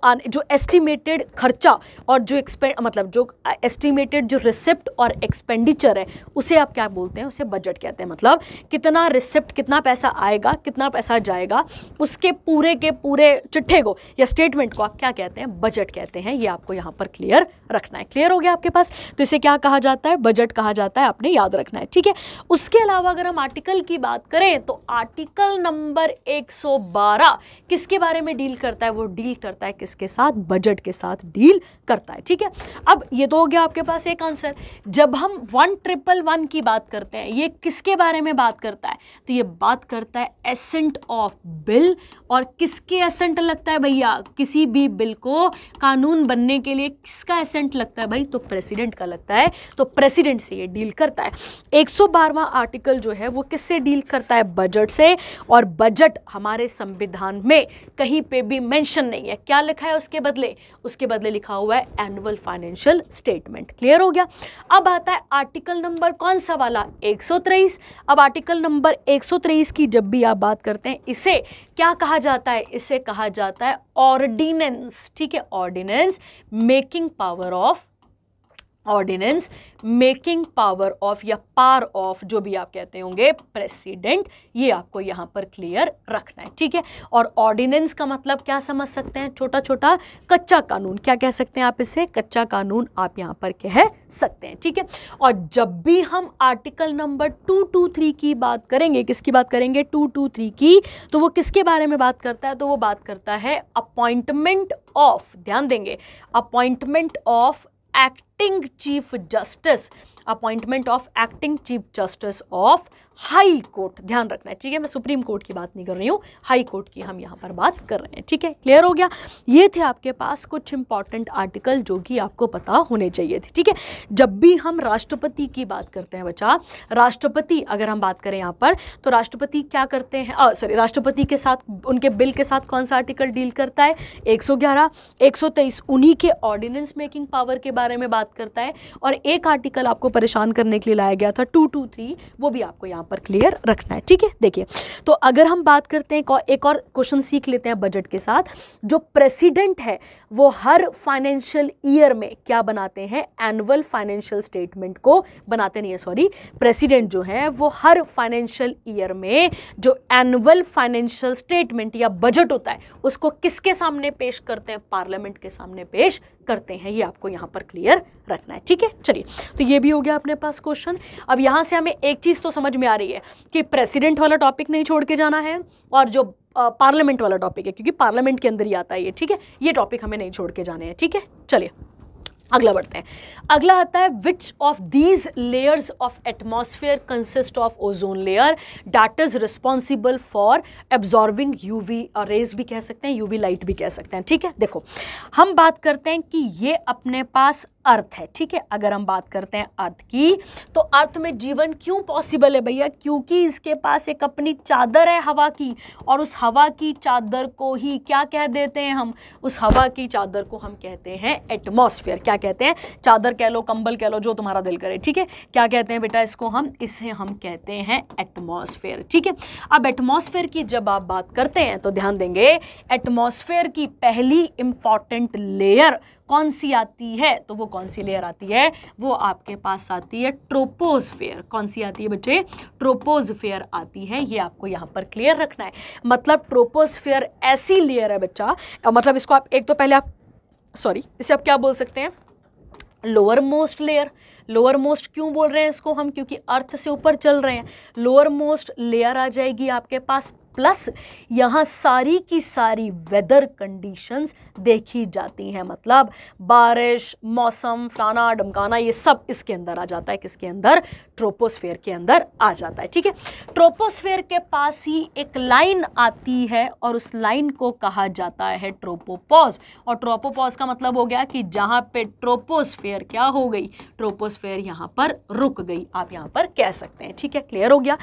एस्टिमेटेड खर्चा और जो मतलब जो एस्टिमेटेड जो रिसिप्ट और एक्सपेंडिचर है उसे आप क्या बोलते हैं, उसे बजट कहते हैं। मतलब कितना रिसिप्ट, कितना पैसा आएगा, कितना पैसा जाएगा, उसके पूरे के पूरे चिट्ठे को या स्टेटमेंट को आप क्या कहते हैं, बजट कहते हैं। ये आपको यहां पर क्लियर रखना है। क्लियर हो गया आपके पास, तो इसे क्या कहा जाता है, बजट कहा जाता है, आपने याद रखना है, ठीक है। उसके अलावा अगर हम आर्टिकल की बात करें तो आर्टिकल नंबर 112 किसके बारे में डील करता है, वो डील करता है किसके साथ, बजट के साथ डील करता है, ठीक है। अब ये तो हो गया आपके पास एक आंसर। जब हम 1111 की बात करते हैं, ये किसके बारे में बात करता है, तो ये बात करता है एसेंट ऑफ बिल। और किसके एसेंट लगता है भैया, किसी भी बिल को कानून बनने के लिए किसका एसेंट लगता है भाई, तो प्रेसिडेंट का लगता है। तो प्रेसिडेंट से ये डील करता है। 112वां आर्टिकल जो है वो किससे डील करता है, बजट से। और बजट हमारे संविधान में कहीं पे भी मेंशन नहीं है। क्या लिखा है उसके बदले, उसके बदले लिखा हुआ है एनुअल फाइनेंशियल स्टेटमेंट। क्लियर हो गया। अब आता है आर्टिकल नंबर कौन सा वाला, 123। अब आर्टिकल नंबर 123 की जब भी आप बात करते हैं, इसे क्या कहा जाता है, इसे कहा जाता है ऑर्डिनेंस, ठीक है। Ordinance making power of, ordinance making power of या पार ऑफ, जो भी आप कहते होंगे, प्रेसिडेंट। ये आपको यहां पर क्लियर रखना है, ठीक है। और ऑर्डिनेंस का मतलब क्या समझ सकते हैं, छोटा छोटा कच्चा कानून। क्या कह सकते हैं आप इसे, कच्चा कानून आप यहां पर कह सकते हैं, ठीक है। और जब भी हम आर्टिकल नंबर 223 की बात करेंगे, किसकी बात करेंगे, 223 की, तो वो किसके बारे में बात करता है, तो वो बात करता है अपॉइंटमेंट ऑफ, ध्यान देंगे, appointment of acting chief justice, appointment of acting chief justice of high court. ध्यान रखना है, ठीक है। मैं सुप्रीम कोर्ट की बात नहीं कर रही हूँ, हाई कोर्ट की हम यहाँ पर बात कर रहे हैं, ठीक है। क्लियर हो गया। ये थे आपके पास कुछ इंपॉर्टेंट आर्टिकल जो कि आपको पता होने चाहिए थे, ठीक है। जब भी हम राष्ट्रपति की बात करते हैं बच्चा, राष्ट्रपति अगर हम बात करें यहाँ पर, तो राष्ट्रपति क्या करते हैं, सॉरी, राष्ट्रपति के साथ, उनके बिल के साथ कौन सा आर्टिकल डील करता है, 111, 123 उन्हीं के ऑर्डिनेंस मेकिंग पावर के बारे में बात करता है। और एक आर्टिकल आपको परेशान करने के लिए लाया गया था, 223, वो भी आपको यहाँ पर क्लियर रखना है, ठीक है। देखिए, तो अगर हम बात करते हैं, एक और क्वेश्चन सीख लेते हैं बजट के साथ। जो प्रेसिडेंट है वो हर फाइनेंशियल ईयर में क्या बनाते हैं, एनुअल फाइनेंशियल स्टेटमेंट को बनाते नहीं है, सॉरी, प्रेसिडेंट जो है वो हर फाइनेंशियल ईयर में जो एनुअल फाइनेंशियल स्टेटमेंट या बजट होता है उसको किसके सामने पेश करते हैं, पार्लियामेंट के सामने पेश करते हैं। ये आपको यहां पर क्लियर रखना है, ठीक है। चलिए, तो ये भी हो गया अपने पास क्वेश्चन। अब यहां से हमें एक चीज तो समझ में आ रही है कि प्रेसिडेंट वाला टॉपिक नहीं छोड़ के जाना है और जो पार्लियामेंट वाला टॉपिक है, क्योंकि पार्लियामेंट के अंदर ही आता है ये, ठीक है। ये टॉपिक हमें नहीं छोड़ के जाने हैं, ठीक है। चलिए अगला बढ़ते हैं। अगला आता है which of these layers of atmosphere consist of ozone layer that is responsible for absorbing UV rays भी कह सकते हैं, यूवी लाइट भी कह सकते हैं, ठीक है। देखो, हम बात करते हैं कि ये अपने पास अर्थ है, ठीक है। अगर हम बात करते हैं अर्थ की, तो अर्थ में जीवन क्यों पॉसिबल है भैया, क्योंकि इसके पास एक अपनी चादर है हवा की, और उस हवा की चादर को ही क्या कह देते हैं हम, उस हवा की चादर को हम कहते हैं एटमॉस्फेयर। क्या कहते हैं, चादर कह लो, कंबल कह लो, जो तुम्हारा दिल करे, ठीक है। क्या कहते हैं बेटा इसको, हम इसे हम कहते हैं एटमॉस्फेयर, ठीक है। अब एटमॉस्फेयर की जब आप बात करते हैं तो ध्यान देंगे, एटमॉस्फेयर की पहली इंपॉर्टेंट लेयर कौन सी आती है, तो वो कौन सी लेयर आती है, वो आपके पास आती है ट्रोपोस्फेयर। कौन सी आती है बच्चे, ट्रोपोस्फेयर आती है। ये आपको यहाँ पर क्लियर रखना है। मतलब ट्रोपोस्फेयर ऐसी लेयर है बच्चा, मतलब इसको आप एक तो पहले आप, सॉरी, इसे आप क्या बोल सकते हैं, lower most layer. Lower most क्यों बोल रहे हैं इसको हम, क्योंकि अर्थ से ऊपर चल रहे हैं। लोअर मोस्ट लेयर आ जाएगी आपके पास प्लस यहाँ सारी की सारी वेदर कंडीशंस देखी जाती हैं, मतलब बारिश, मौसम, फलाना डमकाना, ये सब इसके अंदर आ जाता है। किसके अंदर? ट्रोपोस्फेयर के अंदर आ जाता है। ठीक है, ट्रोपोस्फेयर के पास ही एक लाइन आती है और उस लाइन को कहा जाता है ट्रोपोपॉज। और ट्रोपोपॉज का मतलब हो गया कि जहां पे ट्रोपोस्फेयर क्या हो गई, ट्रोपोस्फेयर यहां पर रुक गई, आप यहां पर कह सकते हैं। ठीक है, क्लियर हो गया।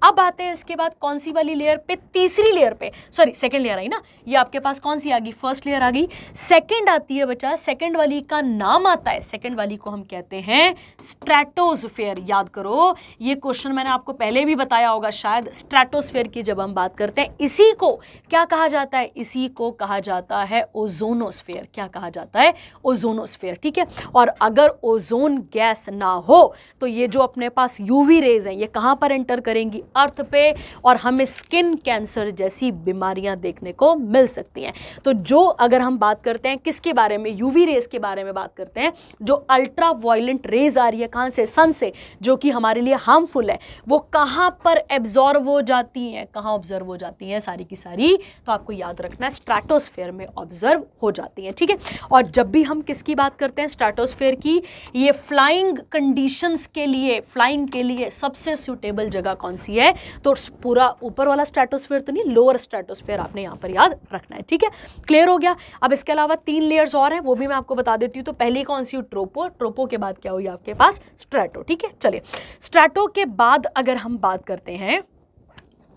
अब आते हैं इसके बाद कौन सी वाली लेयर पे? तीसरी लेयर पे, सॉरी सेकंड लेयर आई ना, ये आपके पास कौन सी आ गई? फर्स्ट लेयर आ गई। सेकंड आती है बच्चा, सेकंड वाली का नाम आता है, सेकंड वाली को हम कहते हैं स्ट्रेटोस्फेयर। याद करो, ये क्वेश्चन मैंने आपको पहले भी बताया होगा शायद। स्ट्रेटोस्फेयर की जब हम बात करते हैं, इसी को क्या कहा जाता है? इसी को कहा जाता है ओजोनोस्फेयर। क्या कहा जाता है? ओजोनोस्फेयर। ठीक है, और अगर ओजोन गैस ना हो तो ये जो अपने पास यूवी रेज हैं, ये कहां पर एंटर करेंगी? अर्थ पे, और हमें स्किन कैंसर जैसी बीमारियां देखने को मिल सकती हैं। तो जो अगर हम बात करते हैं किसके बारे में? यूवी रेज के बारे में बात करते हैं। जो अल्ट्रा वायलेंट रेज आ रही है कहां से? सन से, जो कि हमारे लिए हार्मफुल है, वो कहां पर एब्जॉर्ब हो जाती हैं? कहां ऑब्जर्व हो जाती हैं? सारी की सारी, तो आपको याद रखना है स्ट्रेटोस्फेयर में ऑब्जर्व हो जाती हैं। ठीक है, और जब भी हम किसकी बात करते हैं स्ट्रेटोस्फेयर की, ये फ्लाइंग कंडीशंस के लिए, फ्लाइंग के लिए सबसे सूटेबल जगह कौन सी है? तो पूरा ऊपर वाला स्ट्रेटोस्फेयर तो नहीं, लोअर स्ट्रेटोस्फेयर आपने यहाँ पर याद रखना है। ठीक है, क्लियर हो गया। अब इसके अलावा 3 लेयर्स और हैं, वो भी मैं आपको बता देती हूँ। तो पहली कौन सी? ट्रोपो। ट्रोपो के बाद क्या हुई आपके पास? स्ट्रेटो। ठीक है, चलिए स्ट्रेटो के बाद अगर हम बात करते हैं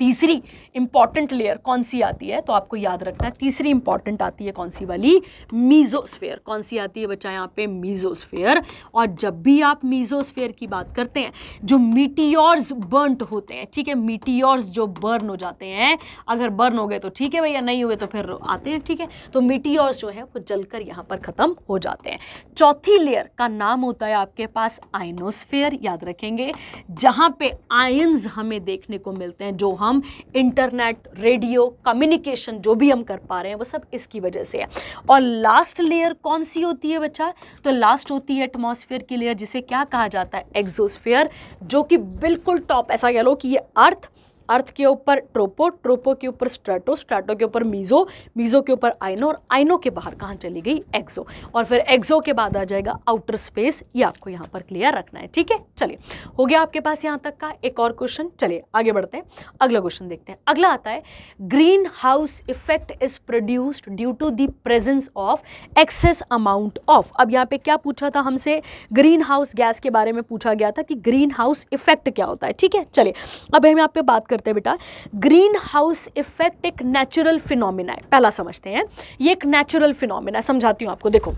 तीसरी इंपॉर्टेंट लेयर कौन सी आती है, तो आपको याद रखना है तीसरी इंपॉर्टेंट आती है कौन सी वाली? मीजोस्फेयर। कौन सी आती है बच्चा यहाँ पे? मीजोस्फेयर। और जब भी आप मीजोस्फेयर की बात करते हैं, जो मीटियोर्स बर्नट होते हैं, ठीक है, मीटियोर्स जो बर्न हो जाते हैं, अगर बर्न हो गए तो ठीक है भैया, नहीं हुए तो फिर आते हैं। ठीक है, तो मीटियोर्स जो है वो जलकर यहाँ पर खत्म हो जाते हैं। चौथी लेयर का नाम होता है आपके पास आयनोस्फेयर। याद रखेंगे, जहाँ पे आयंस हमें देखने को मिलते हैं, जो हम इंटरनेट, रेडियो, कम्युनिकेशन जो भी हम कर पा रहे हैं वो सब इसकी वजह से है। और लास्ट लेयर कौन सी होती है बच्चा? तो लास्ट होती है एटमॉस्फेयर की लेयर, जिसे क्या कहा जाता है? एक्सोस्फेयर, जो कि बिल्कुल टॉप, ऐसा कह लो कि ये अर्थ, अर्थ के ऊपर ट्रोपो, ट्रोपो के ऊपर स्ट्रेटो, स्ट्रेटो के ऊपर मीजो, मीजो के ऊपर आइनो, और आइनो के बाहर कहाँ चली गई? एक्सो, और फिर एक्सो के बाद आ जाएगा आउटर स्पेस। ये आपको यहाँ पर क्लियर रखना है। ठीक है, चलिए हो गया आपके पास यहाँ तक का। एक और क्वेश्चन, चलिए आगे बढ़ते हैं, अगला क्वेश्चन देखते हैं। अगला आता है, greenhouse effect is produced due to the presence of excess amount of. अब यहाँ पे क्या पूछा था हमसे? ग्रीन हाउस गैस के बारे में पूछा गया था कि ग्रीन हाउस इफेक्ट क्या होता है। ठीक है, चलिए अब हम यहाँ पे बात करते हैं बेटा। ग्रीन हाउस इफेक्ट एक नेचुरल फिनोमिना है, पहला समझते हैं। ये एक नेचुरल फिनोमिना, समझाती हूं आपको। देखो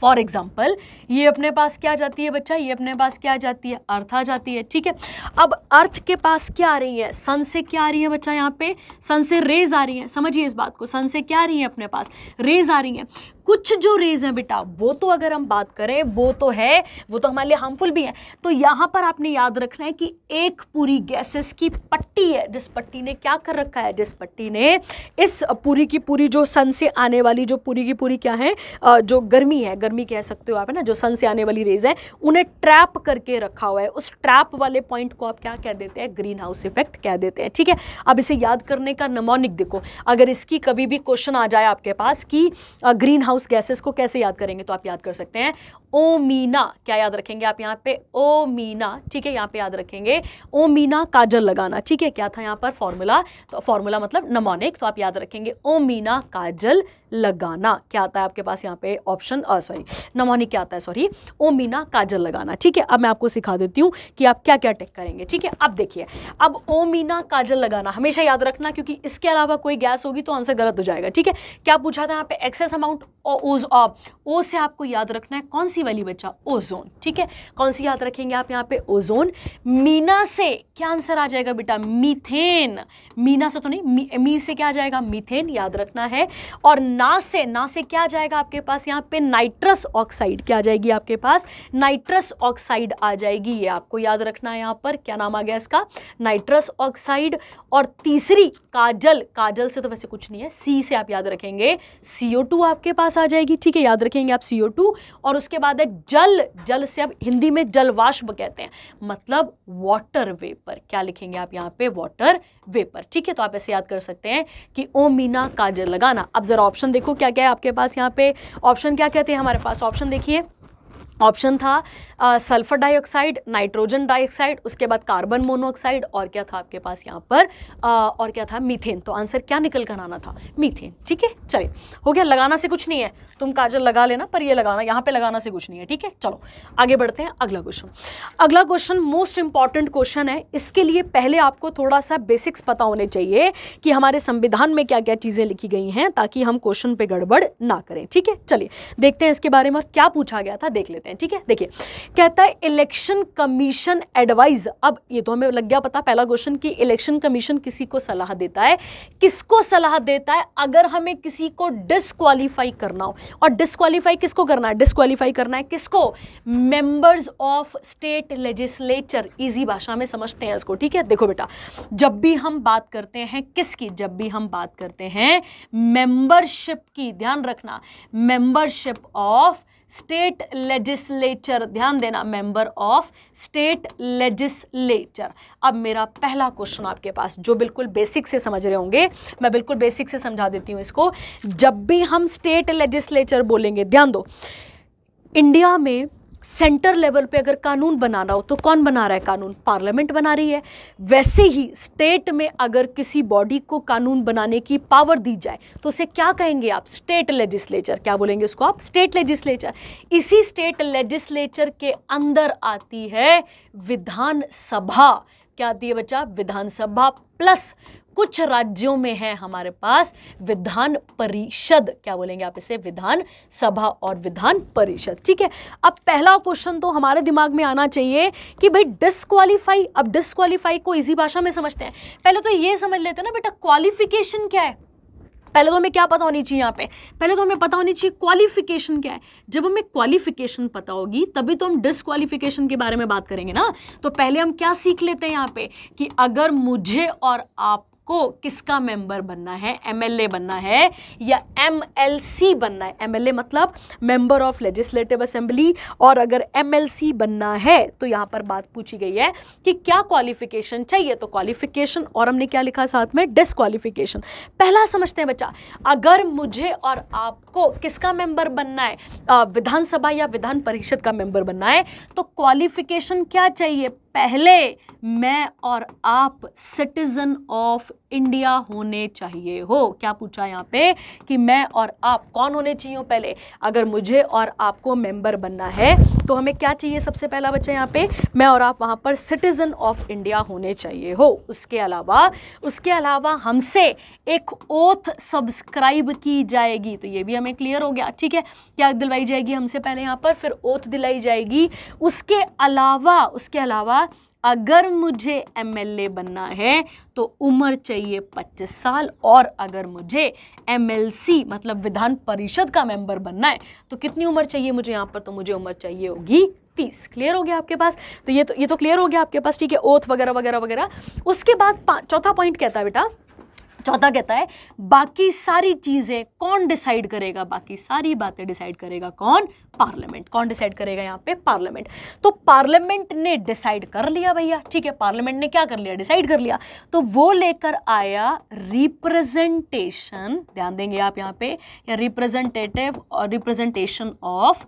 फॉर एग्जाम्पल, ये अपने पास क्या जाती है बच्चा? ये अपने पास क्या जाती है? अर्थ आ जाती है। ठीक है, अब अर्थ के पास क्या आ रही है? सन से क्या आ रही है बच्चा? यहाँ पे सन से रेज आ रही है। समझिए इस बात को, सन से क्या आ रही है? अपने पास रेज आ रही है। कुछ जो रेज हैं बेटा, वो तो अगर हम बात करें वो तो है, वो तो हमारे लिए हार्मफुल भी है। तो यहाँ पर आपने याद रखना है कि एक पूरी गैसेस की पट्टी है, जिस पट्टी ने क्या कर रखा है? जिस पट्टी ने इस पूरी की पूरी जो सन से आने वाली जो पूरी की पूरी क्या है, जो गर्मी है, गर्मी कह सकते हो आप, है ना, जो सन से आने वाली रेज है, उन्हें ट्रैप करके रखा हुआ है। उस ट्रैप वाले पॉइंट को आप क्या कह देते हैं? ग्रीन हाउस इफेक्ट कह देते हैं। ठीक है, अब इसे याद करने का नमोनिक देखो, अगर इसकी कभी भी क्वेश्चन आ जाए आपके पास कि ग्रीन हाउस गैसेस को कैसे याद करेंगे, तो आप याद कर सकते हैं ओमीना। क्या याद रखेंगे आप यहाँ पे? ओमीना। ठीक है, यहाँ पे याद रखेंगे ओमीना, काजल लगाना। ठीक है, क्या था यहाँ पर फॉर्मूला? तो फॉर्मूला मतलब नमोनिक, तो आप याद रखेंगे ओमीना काजल लगाना। क्या आता है आपके पास यहाँ पे ऑप्शन? सॉरी, नमोनिक क्या आता है? सॉरी, ओमीना काजल लगाना। ठीक है, अब मैं आपको सिखा देती हूँ कि आप क्या क्या टिक करेंगे। ठीक है, अब देखिए, अब ओमीना काजल लगाना हमेशा याद रखना, क्योंकि इसके अलावा कोई गैस होगी तो आंसर गलत हो जाएगा। ठीक है, क्या पूछा था यहाँ पे? एक्सेस अमाउंट ओ से आपको याद रखना है कौन सी वाली बच्चा? ओजोन। ठीक है, कौन सी याद रखेंगे आप यहाँ पे? ओजोन। मीना से क्या आंसर आ जाएगा बेटा? मीथेन। मीना से तो नहीं, मी से क्या आ जाएगा? मीथेन, याद रखना है। और ना से क्या आ जाएगा आपके पास यहाँ पे? नाइट्रस नाइट्रस ऑक्साइड, क्या आ जाएगी आपके पास, नाइट्रस ऑक्साइड आ जाएगी। ये आपको याद रखना है, यहाँ पर क्या नाम आ गया इसका, नाइट्रस ऑक्साइड। और तीसरी काजल, काजल से तो वैसे कुछ नहीं है, सी से आप याद रखेंगे CO2 आपके पास आ जाएगी, ठीक है, याद रखेंगे आप CO2। और उसके बाद है जल, जल से अब हिंदी में जलवाष्प कहते हैं, मतलब वाटर वेपर, क्या लिखेंगे आप यहाँ पे, वाटर वेपर, ठीक है। तो आप ऐसे याद कर सकते हैं कि ओ मीना काजल लगाना। अब जरा ऑप्शन देखो क्या क्या है आपके पास यहाँ पे, ऑप्शन क्या कहते हैं हमारे पास, ऑप्शन देखिए, ऑप्शन था सल्फर डाइऑक्साइड, नाइट्रोजन डाइऑक्साइड, उसके बाद कार्बन मोनोऑक्साइड, और क्या था आपके पास यहाँ पर और क्या था, मीथेन। तो आंसर क्या निकल कर आना था, मीथेन, ठीक है। चलिए हो गया, लगाना से कुछ नहीं है, तुम काजल लगा लेना, पर ये लगाना, यहाँ पे लगाना से कुछ नहीं है, ठीक है। चलो आगे बढ़ते हैं, अगला क्वेश्चन। अगला क्वेश्चन मोस्ट इंपॉर्टेंट क्वेश्चन है। इसके लिए पहले आपको थोड़ा सा बेसिक्स पता होने चाहिए कि हमारे संविधान में क्या क्या चीज़ें लिखी गई हैं, ताकि हम क्वेश्चन पे गड़बड़ ना करें, ठीक है। चलिए देखते हैं इसके बारे में क्या पूछा गया था, देख लेते हैं, ठीक है। देखिए कहता है इलेक्शन कमीशन एडवाइज, अब ये तो हमें लग गया पता पहला क्वेश्चन कि इलेक्शन कमीशन किसी को सलाह देता है, किसको सलाह देता है, अगर हमें किसी को डिस्क्वालीफाई करना हो। और डिस्क्वालीफाई किसको करना है, डिस्क्वालीफाई करना है किसको, members of state legislature, easy भाषा में समझते हैं इसको, ठीक है। देखो बेटा, जब भी हम बात करते हैं किसकी, जब भी हम बात करते हैं मेंबरशिप की, ध्यान रखना, मेंबरशिप ऑफ स्टेट लेजिस्लेचर, ध्यान देना, मेंबर ऑफ स्टेट लेजिस्लेचर। अब मेरा पहला क्वेश्चन आपके पास जो बिल्कुल बेसिक से समझ रहे होंगे, मैं बिल्कुल बेसिक से समझा देती हूं इसको। जब भी हम स्टेट लेजिस्लेचर बोलेंगे, ध्यान दो, इंडिया में सेंटर लेवल पे अगर कानून बनाना हो तो कौन बना रहा है कानून, पार्लियामेंट बना रही है। वैसे ही स्टेट में अगर किसी बॉडी को कानून बनाने की पावर दी जाए तो उसे क्या कहेंगे आप, स्टेट लेजिस्लेचर, क्या बोलेंगे उसको आप, स्टेट लेजिस्लेचर। इसी स्टेट लेजिस्लेचर के अंदर आती है विधानसभा, क्या आती है बच्चा, विधानसभा, प्लस कुछ राज्यों में है हमारे पास विधान परिषद, क्या बोलेंगे आप इसे, विधान सभा और विधान परिषद, ठीक है। अब पहला क्वेश्चन तो हमारे दिमाग में आना चाहिए कि भाई डिस्क्वालीफाई, अब डिस्क्वालीफाई को इजी भाषा में समझते हैं। पहले तो ये समझ लेते हैं ना बेटा क्वालिफिकेशन क्या है, पहले तो हमें क्या पता होनी चाहिए यहाँ पे, पहले तो हमें पता होनी चाहिए क्वालिफिकेशन क्या है। जब हमें क्वालिफिकेशन पता होगी तभी तो हम डिस्क्वालिफिकेशन के बारे में बात करेंगे ना। तो पहले हम क्या सीख लेते हैं यहाँ पे कि अगर मुझे और आप को किसका मेंबर बनना है, MLA बनना है या MLC बनना है, MLA मतलब मेंबर ऑफ लेजिस्लेटिव असेंबली, और अगर MLC बनना है तो यहाँ पर बात पूछी गई है कि क्या क्वालिफिकेशन चाहिए, तो क्वालिफिकेशन और हमने क्या लिखा साथ में, डिस्क्वालिफिकेशन। पहला समझते हैं बच्चा, अगर मुझे और आपको किसका मेंबर बनना है, विधानसभा या विधान परिषद का मेंबर बनना है, तो क्वालिफिकेशन क्या चाहिए, पहले मैं और आप सिटीजन ऑफ इंडिया होने चाहिए हो। क्या पूछा यहाँ पे कि मैं और आप कौन होने चाहिए हो, पहले अगर मुझे और आपको मेंबर बनना है तो हमें क्या चाहिए, सबसे पहला बच्चा यहाँ पे मैं और आप वहाँ पर सिटीजन ऑफ इंडिया होने चाहिए हो। उसके अलावा हमसे एक ओथ सब्सक्राइब की जाएगी, तो ये भी हमें क्लियर हो गया, ठीक है। क्या दिलवाई जाएगी हमसे पहले यहाँ पर, फिर ओथ दिलाई जाएगी। उसके अलावा अगर मुझे MLA बनना है तो उम्र चाहिए 25 साल, और अगर मुझे MLC मतलब विधान परिषद का मेंबर बनना है तो कितनी उम्र चाहिए मुझे यहाँ पर, तो मुझे उम्र चाहिए होगी 30। क्लियर हो गया आपके पास, तो ये तो क्लियर हो गया आपके पास, ठीक है, ओथ वगैरह वगैरह वगैरह। उसके बाद चौथा पॉइंट कहता है बेटा, चौथा कहता है बाकी सारी चीजें कौन डिसाइड करेगा, बाकी सारी बातें डिसाइड करेगा कौन, पार्लियामेंट। कौन डिसाइड करेगा यहाँ पे, पार्लियामेंट। तो पार्लियामेंट ने डिसाइड कर लिया भैया, ठीक है, पार्लियामेंट ने क्या कर लिया, डिसाइड कर लिया, तो वो लेकर आया रिप्रेजेंटेशन, ध्यान देंगे आप यहाँ पे, या रिप्रेजेंटेटिव और रिप्रेजेंटेशन ऑफ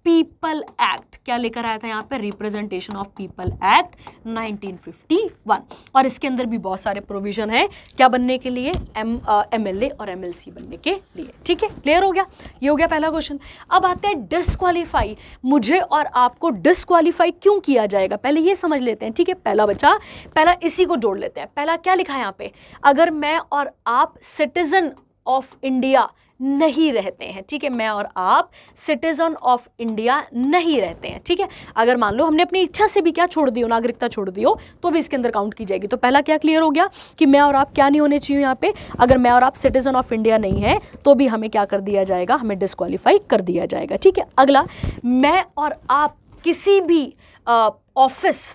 पीपल एक्ट, क्या लेकर आया था यहाँ पे, रिप्रेजेंटेशन ऑफ पीपल एक्ट 1951। और इसके अंदर भी बहुत सारे प्रोविजन है क्या बनने के लिए, MLA और MLC बनने के लिए, ठीक है। क्लियर हो गया, ये हो गया पहला क्वेश्चन। अब आते हैं डिस्क्वालीफाई, मुझे और आपको डिस्क्वालीफाई क्यों किया जाएगा, पहले ये समझ लेते हैं, ठीक है। पहला इसी को जोड़ लेते हैं। पहला क्या लिखा है यहाँ पे, अगर मैं और आप सिटीजन ऑफ इंडिया नहीं रहते हैं, ठीक है, मैं और आप सिटीजन ऑफ इंडिया नहीं रहते हैं, ठीक है। अगर मान लो हमने अपनी इच्छा से भी क्या छोड़ दी हो, नागरिकता छोड़ दी हो, तो भी इसके अंदर काउंट की जाएगी। तो पहला क्या क्लियर हो गया कि मैं और आप क्या नहीं होने चाहिए यहाँ पे, अगर मैं और आप सिटीजन ऑफ इंडिया नहीं है तो भी हमें क्या कर दिया जाएगा, हमें डिस्क्वालीफाई कर दिया जाएगा, ठीक है। अगला, मैं और आप किसी भी ऑफिस,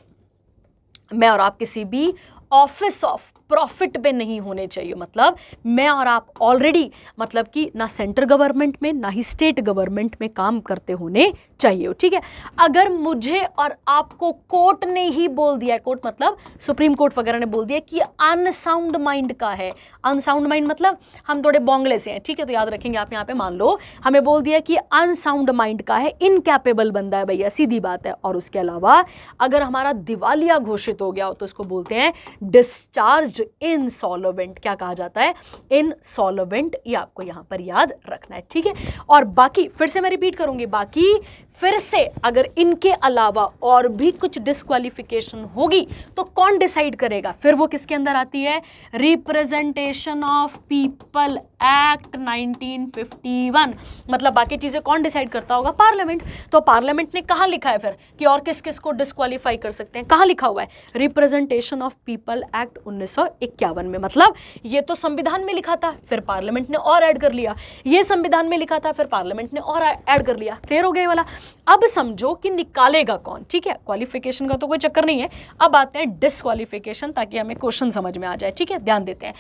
मैं और आप किसी भी ऑफिस ऑफ प्रॉफिट पे नहीं होने चाहिए, मतलब मैं और आप ऑलरेडी मतलब कि ना सेंट्रल गवर्नमेंट में ना ही स्टेट गवर्नमेंट में काम करते होने चाहिए, ठीक है। अगर मुझे और आपको कोर्ट ने ही बोल दिया है, कोर्ट मतलब सुप्रीम कोर्ट वगैरह ने बोल दिया कि अनसाउंड माइंड का है, अनसाउंड माइंड मतलब हम थोड़े बोंगले से हैं, ठीक है, तो याद रखेंगे आप यहाँ पे, मान लो हमें बोल दिया कि अनसाउंड माइंड का है, इनकैपेबल बंदा है भैया, सीधी बात है। और उसके अलावा अगर हमारा दिवालिया घोषित हो गया हो तो इसको बोलते हैं डिस्चार्ज इनसॉल्वेंट। क्या कहा जाता है, इनसॉल्वेंट, ये आपको यहां पर याद रखना है, ठीक है। और बाकी फिर से मैं रिपीट करूंगी, बाकी फिर से अगर इनके अलावा और भी कुछ डिस्क्वालिफिकेशन होगी तो कौन डिसाइड करेगा, फिर वो किसके अंदर आती है, रिप्रेजेंटेशन ऑफ पीपल एक्ट 1951, मतलब बाकी चीजें कौन डिसाइड करता होगा, पार्लियामेंट। तो पार्लियामेंट ने कहां लिखा है फिर कि और किस किस को डिस्क्वालीफाई कर सकते हैं, कहां लिखा हुआ है, रिप्रेजेंटेशन ऑफ पीपल एक्ट 1951 में, मतलब ये तो संविधान में लिखा था, फिर पार्लियामेंट ने और ऐड कर लिया, ये संविधान में लिखा था, फिर पार्लियामेंट ने और ऐड कर लिया। क्लियर हो गया ये वाला। अब समझो कि निकालेगा कौन, ठीक है, क्वालिफिकेशन का तो कोई चक्कर नहीं है। अब आते हैं डिस्क्वालिफिकेशन, ताकि हमें क्वेश्चन समझ में आ जाए, ठीक है, ध्यान देते हैं।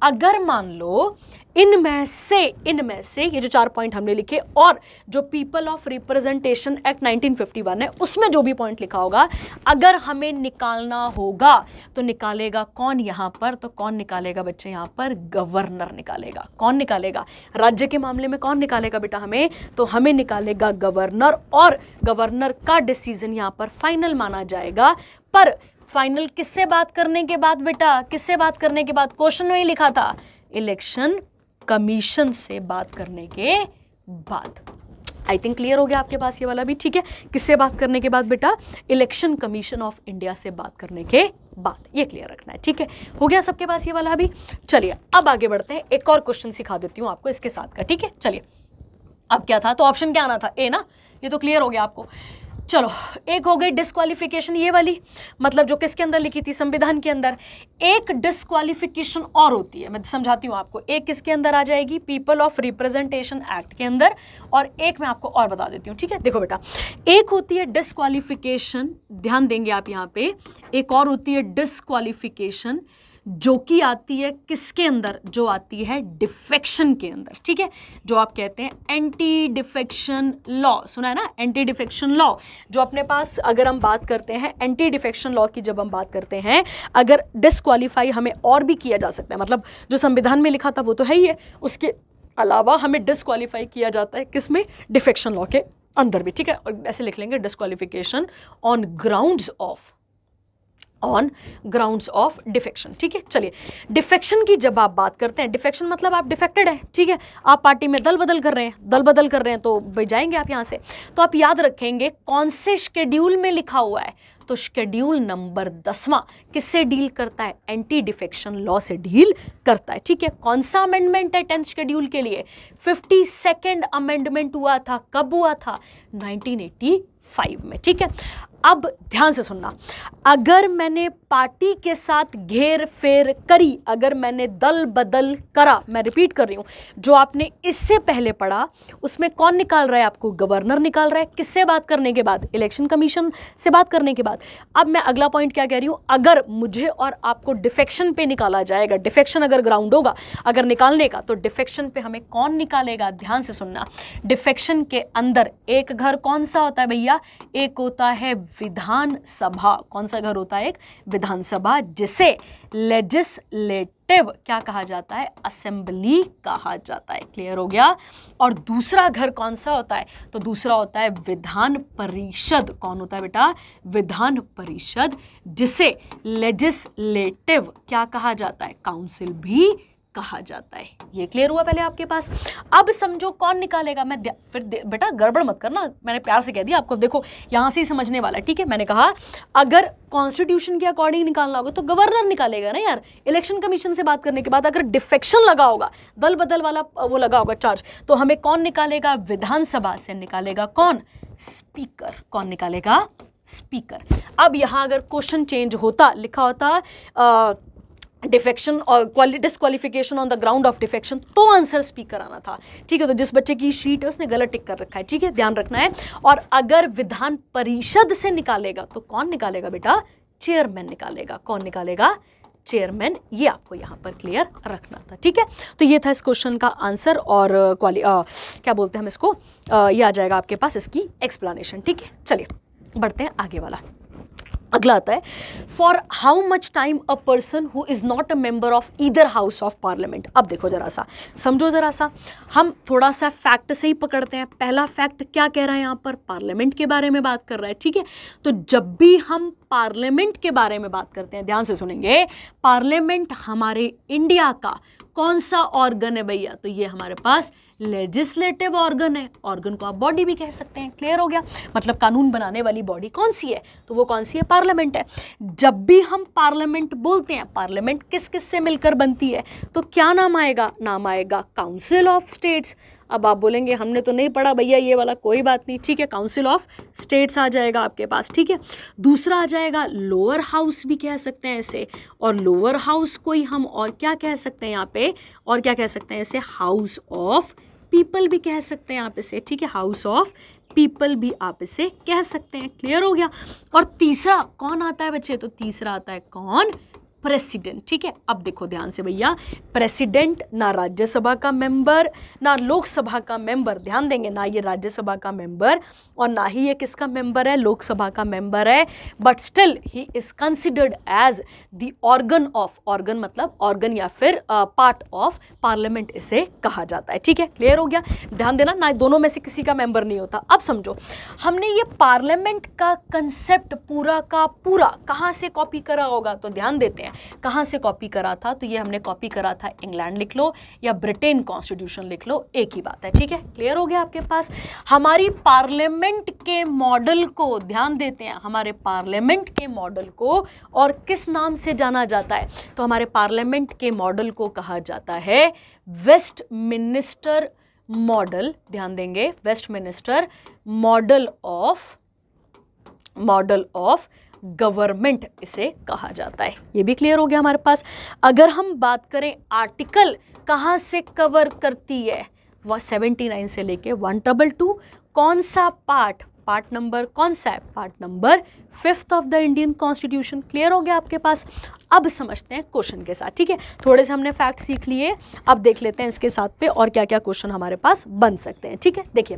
अगर मान लो इनमें से ये जो 4 पॉइंट हमने लिखे और जो पीपल ऑफ रिप्रेजेंटेशन एक्ट 1951 है उसमें जो भी पॉइंट लिखा होगा, अगर हमें निकालना होगा तो निकालेगा कौन यहाँ पर, तो कौन निकालेगा बच्चे यहाँ पर, गवर्नर निकालेगा। कौन निकालेगा, राज्य के मामले में कौन निकालेगा बेटा हमें, तो हमें निकालेगा गवर्नर, और गवर्नर का डिसीजन यहाँ पर फाइनल माना जाएगा। पर फाइनल किससे बात करने के बाद बेटा, किससे बात करने के बाद, क्वेश्चन में ही लिखा था इलेक्शन कमीशन से बात करने के बाद। आई थिंक क्लियर हो गया आपके पास ये वाला भी, ठीक है। किससे बात करने के बाद बेटा, इलेक्शन कमीशन ऑफ इंडिया से बात करने के बाद, ये क्लियर रखना है, ठीक है। हो गया सबके पास ये वाला भी। चलिए अब आगे बढ़ते हैं, एक और क्वेश्चन सिखा देती हूँ आपको इसके साथ का, ठीक है। चलिए अब क्या था, तो ऑप्शन क्या आना था, ए ना, ये तो क्लियर हो गया आपको। चलो एक हो गई डिस्क्वालिफिकेशन ये वाली, मतलब जो किसके अंदर लिखी थी, संविधान के अंदर। एक डिस्क्वालिफिकेशन और होती है, मैं समझाती हूँ आपको, एक किसके अंदर आ जाएगी, पीपल ऑफ रिप्रेजेंटेशन एक्ट के अंदर, और एक मैं आपको और बता देती हूँ, ठीक है। देखो बेटा, एक होती है डिस्क्वालिफिकेशन, ध्यान देंगे आप यहाँ पे, एक और होती है डिस्क्वालिफिकेशन जो कि आती है किसके अंदर, जो आती है डिफेक्शन के अंदर, ठीक है, जो आप कहते हैं एंटी डिफेक्शन लॉ, सुना है ना, एंटी डिफेक्शन लॉ। जो अपने पास अगर हम बात करते हैं एंटी डिफेक्शन लॉ की, जब हम बात करते हैं, अगर डिस्क्वालीफाई हमें और भी किया जा सकता है, मतलब जो संविधान में लिखा था वो तो है ही है, उसके अलावा हमें डिस्क्वालीफाई किया जाता है किसमें, डिफेक्शन लॉ के अंदर भी, ठीक है। और ऐसे लिख लेंगे, disqualification on grounds of defection, ठीक है। चलिए डिफेक्शन की जब आप बात करते हैं, डिफेक्शन मतलब आप डिफेक्टेड है, ठीक है, आप पार्टी में दल बदल कर रहे हैं, तो भाई जाएंगे आप यहाँ से। तो आप याद रखेंगे कौन से शेड्यूल में लिखा हुआ है, तो शेड्यूल नंबर 10वां किससे डील करता है, एंटी डिफेक्शन लॉ से डील करता है, ठीक है। कौन सा अमेंडमेंट है 10th शेड्यूल के लिए, 52nd अमेंडमेंट हुआ था, कब हुआ था, 1985 में, ठीक है। अब ध्यान से सुनना, अगर मैंने पार्टी के साथ घेर फेर करी, अगर मैंने दल बदल करा, मैं रिपीट कर रही हूं, जो आपने इससे पहले पढ़ा उसमें कौन निकाल रहा है आपको, गवर्नर निकाल रहा है, किससे बात करने के बाद, इलेक्शन कमीशन से बात करने के बाद। अब मैं अगला पॉइंट क्या कह रही हूं, अगर मुझे और आपको डिफेक्शन पे निकाला जाएगा, डिफेक्शन अगर ग्राउंड होगा अगर निकालने का, तो डिफेक्शन पे हमें कौन निकालेगा, ध्यान से सुनना। डिफेक्शन के अंदर एक घर कौन सा होता है भैया, एक होता है विधानसभा। कौन सा घर होता है, एक विधानसभा, जिसे लेजिस्लेटिव क्या कहा जाता है, असेंबली कहा जाता है। क्लियर हो गया। और दूसरा घर कौन सा होता है, तो दूसरा होता है विधान परिषद। कौन होता है बेटा, विधान परिषद, जिसे लेजिस्लेटिव क्या कहा जाता है, काउंसिल भी कहा जाता है। ये क्लियर हुआ पहले आपके पास। अब समझो कौन निकालेगा, मैं फिर बेटा गड़बड़ मत करना, मैंने प्यार से कह दिया आपको, देखो यहाँ से ही समझने वाला है, ठीक है। मैंने कहा अगर कॉन्स्टिट्यूशन के अकॉर्डिंग निकालना होगा तो गवर्नर निकालेगा ना यार। इलेक्शन कमीशन से बात करने के बाद अगर डिफेक्शन लगा होगा, दल बदल वाला वो लगा होगा चार्ज, तो हमें कौन निकालेगा, विधानसभा से निकालेगा कौन, स्पीकर। कौन निकालेगा, स्पीकर। अब यहाँ अगर क्वेश्चन चेंज होता, लिखा होता डिफेक्शन और disqualification on the ground of defection, तो आंसर स्पीकर आना था, ठीक है। तो जिस बच्चे की शीट है उसने गलत टिक कर रखा है, ठीक है, ध्यान रखना है। और अगर विधान परिषद से निकालेगा तो कौन निकालेगा बेटा, चेयरमैन निकालेगा। कौन निकालेगा, चेयरमैन। ये आपको यहाँ पर क्लियर रखना था, ठीक है। तो ये था इस क्वेश्चन का आंसर और क्या बोलते हैं हम इसको, ये आ जाएगा आपके पास इसकी एक्सप्लेनेशन, ठीक है। चलिए बढ़ते हैं आगे वाला। अगला आता है, for how much time a person who is not a member of either house of parliament. अब देखो जरा सा, समझो जरा सा, हम थोड़ा सा फैक्ट से ही पकड़ते हैं। पहला फैक्ट क्या कह रहा है यहाँ पर, पार्लियामेंट के बारे में बात कर रहा है, ठीक है। तो जब भी हम पार्लियामेंट के बारे में बात करते हैं, ध्यान से सुनेंगे, पार्लियामेंट हमारे इंडिया का कौन सा ऑर्गन है भैया, तो ये हमारे पास लेजिस्लेटिव ऑर्गन है। ऑर्गन को आप बॉडी भी कह सकते हैं, क्लियर हो गया। मतलब कानून बनाने वाली बॉडी कौन सी है, तो वो कौन सी है, पार्लियामेंट है। जब भी हम पार्लियामेंट बोलते हैं, पार्लियामेंट किस किस से मिलकर बनती है, तो क्या नाम आएगा, नाम आएगा काउंसिल ऑफ स्टेट्स। अब आप बोलेंगे हमने तो नहीं पढ़ा भैया ये वाला, कोई बात नहीं, ठीक है, काउंसिल ऑफ स्टेट्स आ जाएगा आपके पास, ठीक है। दूसरा आ जाएगा लोअर हाउस भी कह सकते हैं इसे, और लोअर हाउस को ही हम और क्या कह सकते हैं यहाँ पे, और क्या कह सकते हैं इसे, हाउस ऑफ पीपल भी कह सकते हैं आप इसे, ठीक है, हाउस ऑफ पीपल भी आप इसे कह सकते हैं, क्लियर हो गया। और तीसरा कौन आता है बच्चे, तो तीसरा आता है कौन, प्रेसिडेंट, ठीक है। अब देखो ध्यान से भैया, प्रेसिडेंट ना राज्यसभा का मेंबर ना लोकसभा का मेंबर, ध्यान देंगे, ना ये राज्यसभा का मेंबर और ना ही ये किसका मेंबर है, लोकसभा का मेंबर है, but still he is considered as the organ of, organ मतलब ऑर्गन या फिर पार्ट ऑफ पार्लियामेंट इसे कहा जाता है, ठीक है, क्लियर हो गया। ध्यान देना, ना दोनों में से किसी का मेंबर नहीं होता। अब समझो, हमने ये पार्लियामेंट का कंसेप्ट पूरा का पूरा कहाँ से कॉपी करा होगा, तो ध्यान देते हैं कहां से कॉपी करा था, तो ये हमने कॉपी करा था, इंग्लैंड लिख लो या ब्रिटेन कॉन्स्टिट्यूशन लिख लो, एक ही बात है, ठीक है, क्लियर हो गया आपके पास। हमारी पार्लियामेंट के मॉडल को ध्यान देते हैं, हमारे पार्लियामेंट के मॉडल को और किस नाम से जाना जाता है, तो हमारे पार्लियामेंट के मॉडल को कहा जाता है वेस्टमिनिस्टर मॉडल। ध्यान देंगे, वेस्टमिनिस्टर मॉडल ऑफ गवर्नमेंट इसे कहा जाता है। ये भी क्लियर हो गया हमारे पास। अगर हम बात करें आर्टिकल कहाँ से कवर करती है, वह 79 से लेके 122, कौन सा पार्ट, पार्ट नंबर कौन सा है, part number 5 of the Indian constitution, clear हो गया आपके पास। अब समझते हैं क्वेश्चन के साथ, ठीक है, थोड़े से हमने फैक्ट सीख लिए, अब देख लेते हैं इसके साथ पे और क्या क्या क्वेश्चन हमारे पास बन सकते हैं, ठीक है। देखिए,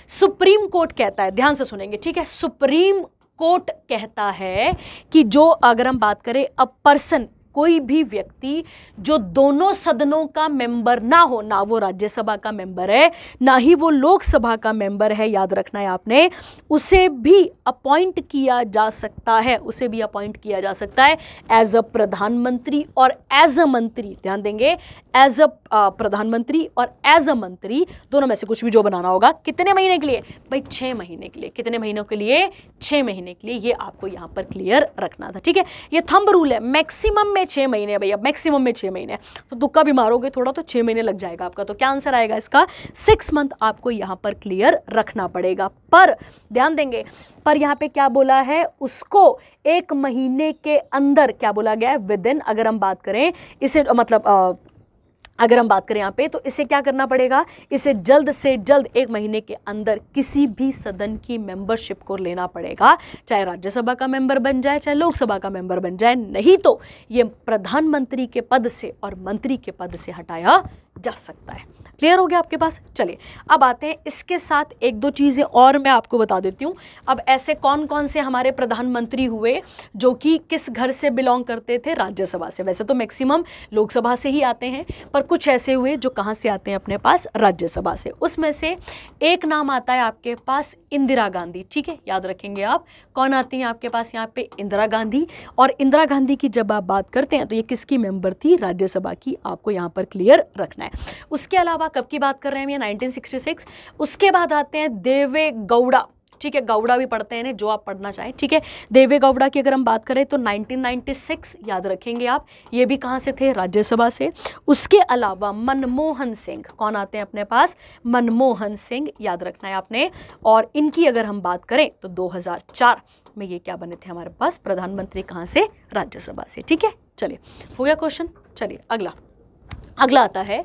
सुप्रीम कोर्ट कहता है, ध्यान से सुनेंगे, ठीक है, सुप्रीम कोर्ट कहता है कि जो, अगर हम बात करें, अ पर्सन, कोई भी व्यक्ति जो दोनों सदनों का मेंबर ना हो, ना वो राज्यसभा का मेंबर है ना ही वो लोकसभा का मेंबर है, याद रखना है आपने, उसे भी अपॉइंट किया जा सकता है, उसे भी अपॉइंट किया जा सकता है एज अ प्रधानमंत्री और एज अ मंत्री। ध्यान देंगे, एज अ प्रधानमंत्री और एज अ मंत्री, दोनों में से कुछ भी जो बनाना होगा। कितने महीने के लिए भाई, 6 महीने के लिए। कितने महीनों के लिए, 6 महीने के लिए। ये आपको यहाँ पर क्लियर रखना था, ठीक है। ये थंब रूल है, मैक्सिमम में 6 महीने भैया, मैक्सिमम में 6 महीने, तो तुक्का भी मारोगे थोड़ा तो 6 महीने लग जाएगा आपका। तो क्या आंसर आएगा इसका, 6 मंथ आपको यहाँ पर क्लियर रखना पड़ेगा। पर ध्यान देंगे, पर यहाँ पे क्या बोला है, उसको 1 महीने के अंदर, क्या बोला गया है, विद इन, अगर हम बात करें इसे, मतलब अगर हम बात करें यहाँ पे, तो इसे क्या करना पड़ेगा, इसे जल्द से जल्द 1 महीने के अंदर किसी भी सदन की मेंबरशिप को लेना पड़ेगा, चाहे राज्यसभा का मेंबर बन जाए, चाहे लोकसभा का मेंबर बन जाए, नहीं तो ये प्रधानमंत्री के पद से और मंत्री के पद से हटाया जा सकता है। क्लियर हो गया आपके पास? चलिए अब आते हैं इसके साथ एक दो चीज़ें और मैं आपको बता देती हूँ। अब ऐसे कौन कौन से हमारे प्रधानमंत्री हुए जो कि किस घर से बिलोंग करते थे? राज्यसभा से। वैसे तो मैक्सिमम लोकसभा से ही आते हैं, पर कुछ ऐसे हुए जो कहाँ से आते हैं अपने पास? राज्यसभा से। उसमें से एक नाम आता है आपके पास इंदिरा गांधी। ठीक है, याद रखेंगे आप। कौन आती हैं आपके पास यहाँ पे? इंदिरा गांधी। और इंदिरा गांधी की जब आप बात करते हैं तो ये किसकी मेंबर थी? राज्यसभा की। आपको यहाँ पर क्लियर रखना है। उसके अलावा कब की बात कर रहे हैं? ये 1966। उसके बाद आते हैं देवे गौड़ा। ठीक है, गौड़ा भी पढ़ते हैं जो आप पढ़ना चाहें। ठीक है, देवे गौड़ा की अगर हम बात करें तो 1996 याद रखेंगे आप। ये भी कहाँ से थे? राज्यसभा से। उसके अलावा मनमोहन सिंह, कौन आते हैं अपने पास? मनमोहन सिंह, याद रखना है आपने। और इनकी अगर हम बात करें तो 2004 में ये क्या बने थे हमारे पास? प्रधानमंत्री। कहाँ से? राज्यसभा से। ठीक है, चलिए हो गया क्वेश्चन। चलिए अगला आता है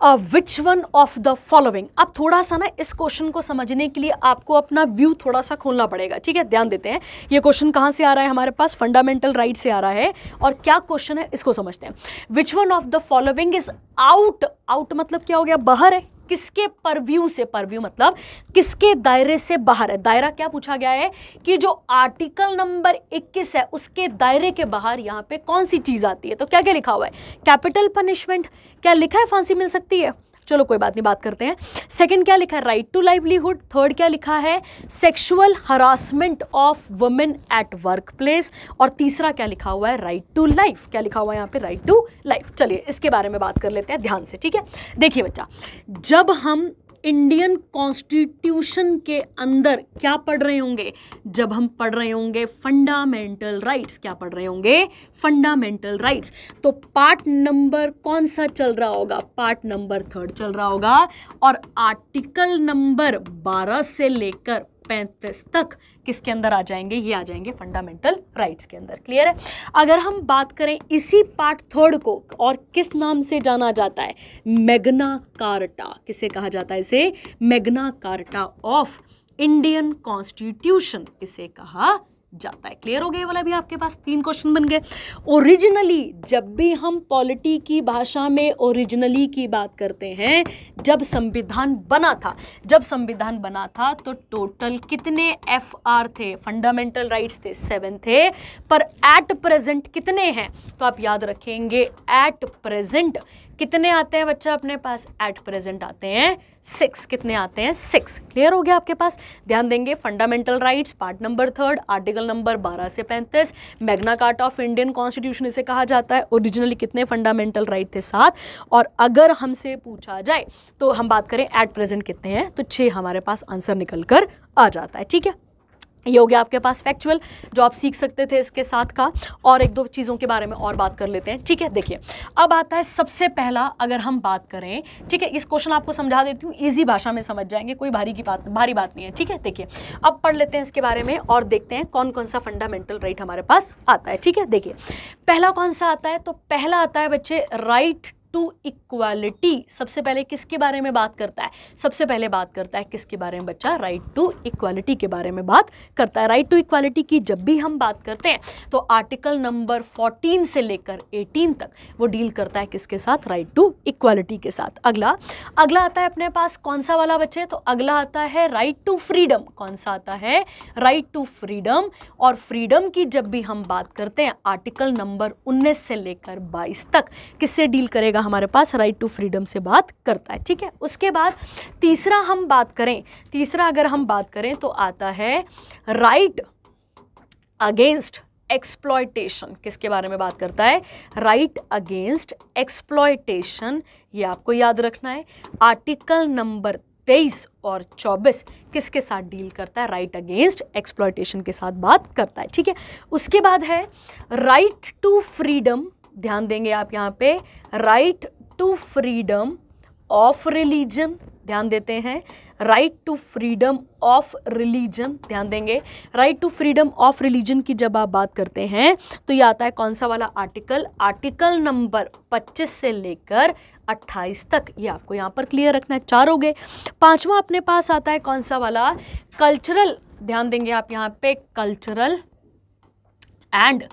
which one of the following. अब थोड़ा सा ना इस क्वेश्चन को समझने के लिए आपको अपना व्यू थोड़ा सा खोलना पड़ेगा। ठीक है, ध्यान देते हैं। ये क्वेश्चन कहाँ से आ रहा है हमारे पास? फंडामेंटल राइट से आ रहा है। और क्या क्वेश्चन है इसको समझते हैं। Which one of the following is out. Out मतलब क्या हो गया? बाहर है। किसके परव्यू से? परव्यू मतलब किसके दायरे से बाहर है। दायरा क्या पूछा गया है कि जो आर्टिकल नंबर 21 है उसके दायरे के बाहर यहाँ पे कौन सी चीज आती है। तो क्या क्या लिखा हुआ है? Capital punishment. क्या लिखा है? फांसी मिल सकती है। चलो कोई बात नहीं, बात करते हैं। सेकंड क्या लिखा है? Right to livelihood. थर्ड क्या लिखा है? Sexual harassment of women at work place. और तीसरा क्या लिखा हुआ है? Right to life. क्या लिखा हुआ है यहाँ पे? Right to life. चलिए इसके बारे में बात कर लेते हैं ध्यान से। ठीक है, देखिए बच्चा, जब हम इंडियन कॉन्स्टिट्यूशन के अंदर क्या पढ़ रहे होंगे? जब हम पढ़ रहे होंगे फंडामेंटल राइट्स। क्या पढ़ रहे होंगे? Fundamental rights. तो पार्ट नंबर कौन सा चल रहा होगा? पार्ट नंबर 3 चल रहा होगा। और आर्टिकल नंबर 12 से लेकर 35 तक किसके अंदर आ जाएंगे? ये आ जाएंगे फंडामेंटल राइट्स के अंदर। क्लियर है? अगर हम बात करें इसी पार्ट 3 को और किस नाम से जाना जाता है? Magna carta. किसे कहा जाता है इसे? Magna carta of Indian constitution किसे कहा जाता है। क्लियर हो गया? ये वाला भी आपके पास 3 क्वेश्चन बन गए। ओरिजिनली, जब भी हम पॉलिटी की भाषा में ओरिजिनली की बात करते हैं, जब संविधान बना था तो टोटल कितने FR थे? फंडामेंटल राइट्स थे 7 थे। पर एट प्रेजेंट कितने हैं? तो आप याद रखेंगे एट प्रेजेंट कितने आते हैं बच्चा अपने पास? एट प्रेजेंट आते हैं 6। कितने आते हैं? 6। क्लियर हो गया आपके पास? ध्यान देंगे। Fundamental rights part number 3 article number 12 से 35। Magna carta of Indian constitution इसे कहा जाता है। ओरिजिनली कितने फंडामेंटल राइट थे? 7। और अगर हमसे पूछा जाए तो हम बात करें एट प्रेजेंट कितने हैं, तो 6 हमारे पास आंसर निकल कर आ जाता है। ठीक है, ये हो गया आपके पास फैक्चुअल जो आप सीख सकते थे इसके साथ का। और एक दो चीज़ों के बारे में और बात कर लेते हैं। ठीक है, देखिए अब आता है सबसे पहला, अगर हम बात करें, ठीक है, इस क्वेश्चन आपको समझा देती हूँ, इजी भाषा में समझ जाएंगे, कोई भारी बात नहीं है। ठीक है, देखिए अब पढ़ लेते हैं इसके बारे में और देखते हैं कौन कौन सा फंडामेंटल राइट हमारे पास आता है। ठीक है, देखिए पहला कौन सा आता है? तो पहला आता है बच्चे राइट टू इक्वालिटी। सबसे पहले किसके बारे में बात करता है? सबसे पहले बात करता है किसके बारे में बच्चा? राइट टू इक्वालिटी के बारे में बात करता है। राइट टू इक्वालिटी की जब भी हम बात करते हैं तो आर्टिकल नंबर 14 से लेकर 18 तक वो डील करता है किसके साथ? राइट टू इक्वालिटी के साथ। अगला आता है अपने पास कौन सा वाला बच्चे? तो अगला आता है राइट टू फ्रीडम। कौन सा आता है? Right to freedom. और फ्रीडम की जब भी हम बात करते हैं आर्टिकल नंबर 19 से लेकर 22 तक किससे डील करेगा हमारे पास? राइट टू फ्रीडम से बात करता है। ठीक है, उसके बाद तीसरा अगर हम बात करें तो आता है राइट अगेंस्ट एक्सप्लॉयटेशन। किसके बारे में बात करता है? Right against exploitation. ये आपको याद रखना है। आर्टिकल नंबर 23 और 24 किसके साथ डील करता है? राइट अगेंस्ट एक्सप्लॉयटेशन के साथ बात करता है। ठीक है, उसके बाद है राइट टू फ्रीडम। ध्यान देंगे आप यहाँ पे, right to freedom of religion. ध्यान देते हैं, right to freedom of religion. ध्यान देंगे, right to freedom of religion की जब आप बात करते हैं तो ये आता है कौन सा वाला आर्टिकल? आर्टिकल नंबर 25 से लेकर 28 तक। ये आपको यहाँ पर क्लियर रखना है। 4 हो गए। 5वां अपने पास आता है कौन सा वाला? कल्चरल। ध्यान देंगे आप यहाँ पे, कल्चरल एंड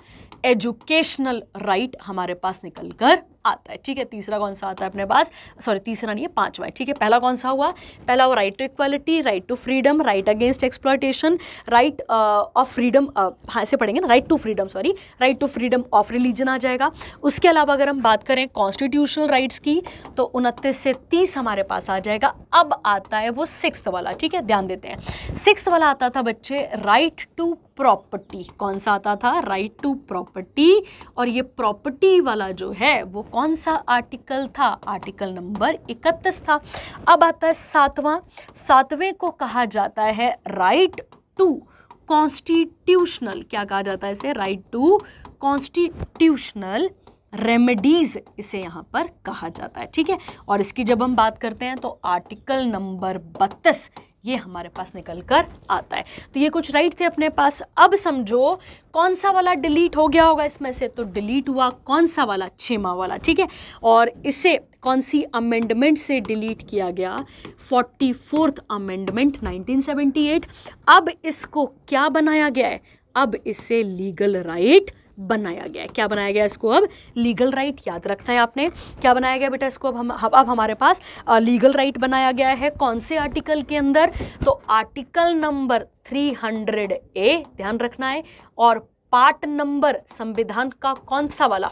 एजुकेशनल राइट हमारे पास निकल कर आता है, ठीक है। तीसरा कौन सा आता है अपने पास, सॉरी तीसरा नहीं है, पांचवा है, ठीक है। पहला कौन सा हुआ, पहला हुआ right to equality, right to freedom, right against exploitation, right of freedom, हाँ ऐसे पढ़ेंगे ना, right to freedom, sorry right to freedom of religion आ जाएगा। उसके अलावा अगर हम बात करें कॉन्स्टिट्यूशनल राइट्स की तो 29 से 30 हमारे पास आ जाएगा। अब आता है वो 6th वाला, ठीक है, ध्यान देते हैं। 6th वाला आता था बच्चे राइट टू प्रॉपर्टी। कौन सा आता था, राइट टू प्रॉपर्टी। और ये प्रॉपर्टी वाला जो है वो कौन सा आर्टिकल था, आर्टिकल नंबर 31 था। अब आता है 7वां, 7वें को कहा जाता है राइट टू कॉन्स्टिट्यूशनल, क्या कहा जाता है इसे, राइट टू कॉन्स्टिट्यूशनल रेमेडीज इसे यहाँ पर कहा जाता है, ठीक है। और इसकी जब हम बात करते हैं तो आर्टिकल नंबर 32 ये हमारे पास निकल कर आता है। तो ये कुछ राइट थे अपने पास। अब समझो कौन सा वाला डिलीट हो गया होगा इसमें से, तो डिलीट हुआ कौन सा वाला, 6वां वाला, ठीक है। और इसे कौन सी अमेंडमेंट से डिलीट किया गया, 44th अमेंडमेंट 1978। अब इसको क्या बनाया गया है, अब इसे लीगल राइट बनाया गया है। क्या बनाया गया इसको, अब लीगल राइट, याद रखना है आपने क्या बनाया गया बेटा इसको। अब हमारे पास लीगल राइट बनाया गया है कौन से आर्टिकल के अंदर, तो आर्टिकल नंबर 300A ध्यान रखना है। और पार्ट नंबर संविधान का कौन सा वाला,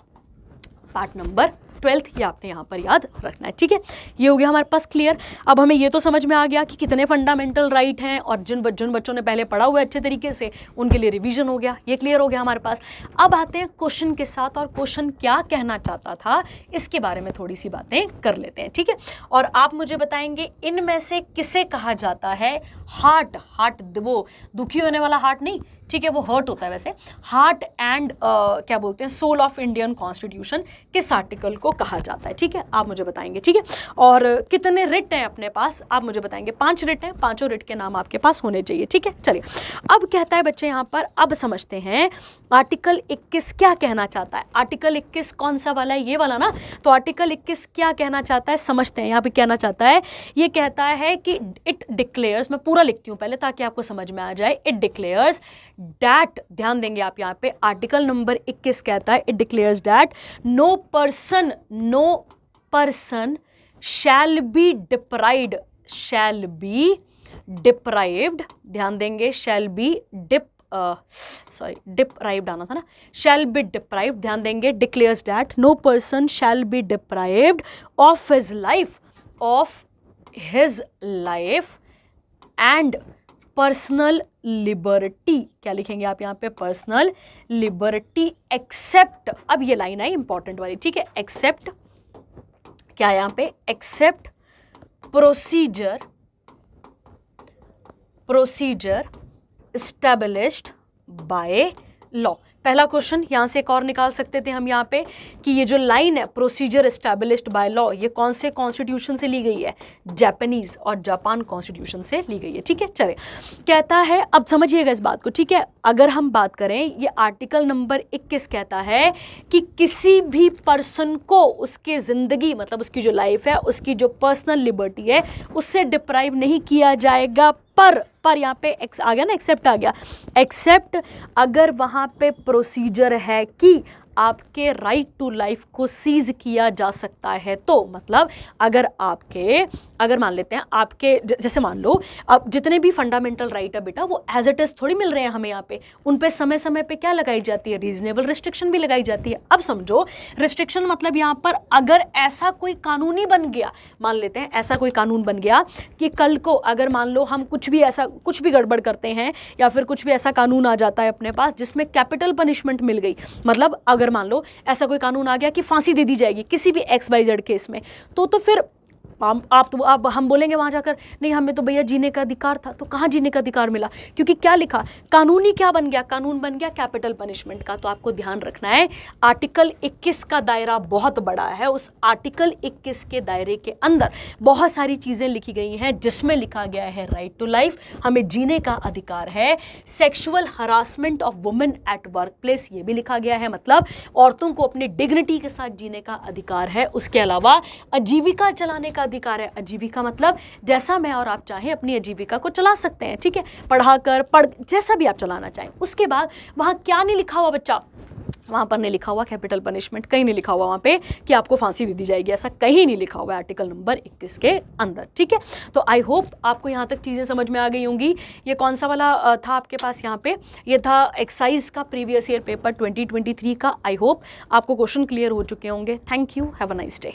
पार्ट नंबर 12 ये आपने यहाँ पर याद रखना है, ठीक है। ये हो गया हमारे पास क्लियर। अब हमें ये तो समझ में आ गया कि कितने फंडामेंटल राइट हैं और जिन बच्चों ने पहले पढ़ा हुआ है अच्छे तरीके से उनके लिए रिवीजन हो गया, ये क्लियर हो गया हमारे पास। अब आते हैं क्वेश्चन के साथ, और क्वेश्चन क्या कहना चाहता था इसके बारे में थोड़ी सी बातें कर लेते हैं, ठीक है। और आप मुझे बताएंगे इनमें से किसे कहा जाता है हार्ट, हार्ट वो दुखी होने वाला हार्ट नहीं, ठीक है, वो हर्ट होता है वैसे, हार्ट एंड क्या बोलते हैं सोल ऑफ इंडियन कॉन्स्टिट्यूशन किस आर्टिकल को कहा जाता है, ठीक है, आप मुझे बताएंगे, ठीक है। और कितने रिट हैं अपने पास, आप मुझे बताएंगे। 5 रिट हैं, 5 रिट के नाम आपके पास होने चाहिए, ठीक है। चलिए अब कहता है बच्चे यहाँ पर, अब समझते हैं आर्टिकल 21 क्या कहना चाहता है। आर्टिकल 21 कौन सा वाला है, ये वाला ना। तो आर्टिकल 21 क्या कहना चाहता है समझते हैं। यहाँ पे कहना चाहता है, ये कहता है कि इट डिक्लेयर्स, मैं पूरा लिखती हूँ पहले ताकि आपको समझ में आ जाए। इट डिक्लेयर्स डैट, ध्यान देंगे आप यहाँ पे, आर्टिकल नंबर 21 कहता है it declares that no person shall be deprived, shall be deprived, ध्यान देंगे, शैल बी डिप्राइव्ड आना था ना, शैल बी डिप्राइव्ड, ध्यान देंगे, declares that no person shall be deprived of his life and personal liberty. क्या लिखेंगे आप यहाँ पे, पर्सनल लिबर्टी एक्सेप्ट, अब ये लाइन आई इंपॉर्टेंट वाली, ठीक है, एक्सेप्ट क्या है यहाँ पे, except procedure established by law. पहला क्वेश्चन यहाँ से एक और निकाल सकते थे हम यहाँ पे कि ये जो लाइन है प्रोसीजर एस्टैब्लिश्ड बाय लॉ, ये कौन से कॉन्स्टिट्यूशन से ली गई है, जापानीज और जापान कॉन्स्टिट्यूशन से ली गई है, ठीक है। चले कहता है, अब समझिएगा इस बात को, ठीक है। अगर हम बात करें, ये आर्टिकल नंबर 21 कहता है कि किसी भी पर्सन को उसकी जिंदगी, मतलब उसकी जो लाइफ है, उसकी जो पर्सनल लिबर्टी है, उससे डिप्राइव नहीं किया जाएगा। पर यहाँ पे एक्स आ गया ना, एक्सेप्ट आ गया, एक्सेप्ट अगर वहाँ पे प्रोसीजर है कि आपके राइट टू लाइफ को सीज किया जा सकता है, तो मतलब अगर मान लेते हैं आपके, जैसे मान लो अब जितने भी फंडामेंटल राइट है बेटा वो एज इट इज थोड़ी मिल रहे हैं हमें यहाँ पे, उन पे समय समय पे क्या लगाई जाती है, रीजनेबल रिस्ट्रिक्शन भी लगाई जाती है। अब समझो रिस्ट्रिक्शन मतलब यहाँ पर अगर ऐसा कोई कानून ही बन गया, मान लेते हैं ऐसा कोई कानून बन गया कि कल को अगर मान लो हम कुछ भी गड़बड़ करते हैं या फिर कुछ भी ऐसा कानून आ जाता है अपने पास जिसमें कैपिटल पनिशमेंट मिल गई, मतलब अगर मान लो ऐसा कोई कानून आ गया कि फांसी दे दी जाएगी किसी भी XYZ केस में, तो फिर हम बोलेंगे वहां जाकर नहीं हमें तो भैया जीने का अधिकार था, तो कहाँ जीने का अधिकार मिला, क्योंकि क्या लिखा, कानूनी क्या बन गया, कानून बन गया कैपिटल पनिशमेंट का। तो आपको ध्यान रखना है आर्टिकल 21 का दायरा बहुत बड़ा है, उस आर्टिकल 21 के दायरे के अंदर बहुत सारी चीजें लिखी गई हैं जिसमें लिखा गया है राइट टू लाइफ, हमें जीने का अधिकार है, sexual harassment of women at work place ये भी लिखा गया है, मतलब औरतों को अपनी डिग्निटी के साथ जीने का अधिकार है। उसके अलावा आजीविका चलाने का अधिकार है, आजीविका मतलब जैसा मैं और आप चाहें अपनी आजीविका को चला सकते हैं, ठीक है, पढ़ जैसा भी आप चलाना चाहें। उसके बाद वहां क्या नहीं लिखा हुआ बच्चा, वहाँ पर नहीं लिखा हुआ कैपिटल पनिशमेंट, कहीं नहीं लिखा हुआ वहाँ पे कि आपको फांसी दे दी जाएगी, ऐसा कहीं नहीं लिखा हुआ है आर्टिकल नंबर 21 के अंदर, ठीक है। तो आई होप आपको यहाँ तक चीज़ें समझ में आ गई होंगी। ये कौन सा वाला था आपके पास यहाँ पे, ये था एक्साइज का प्रीवियस ईयर पेपर 2023 का। आई होप आपको क्वेश्चन क्लियर हो चुके होंगे। Thank you, have a nice day.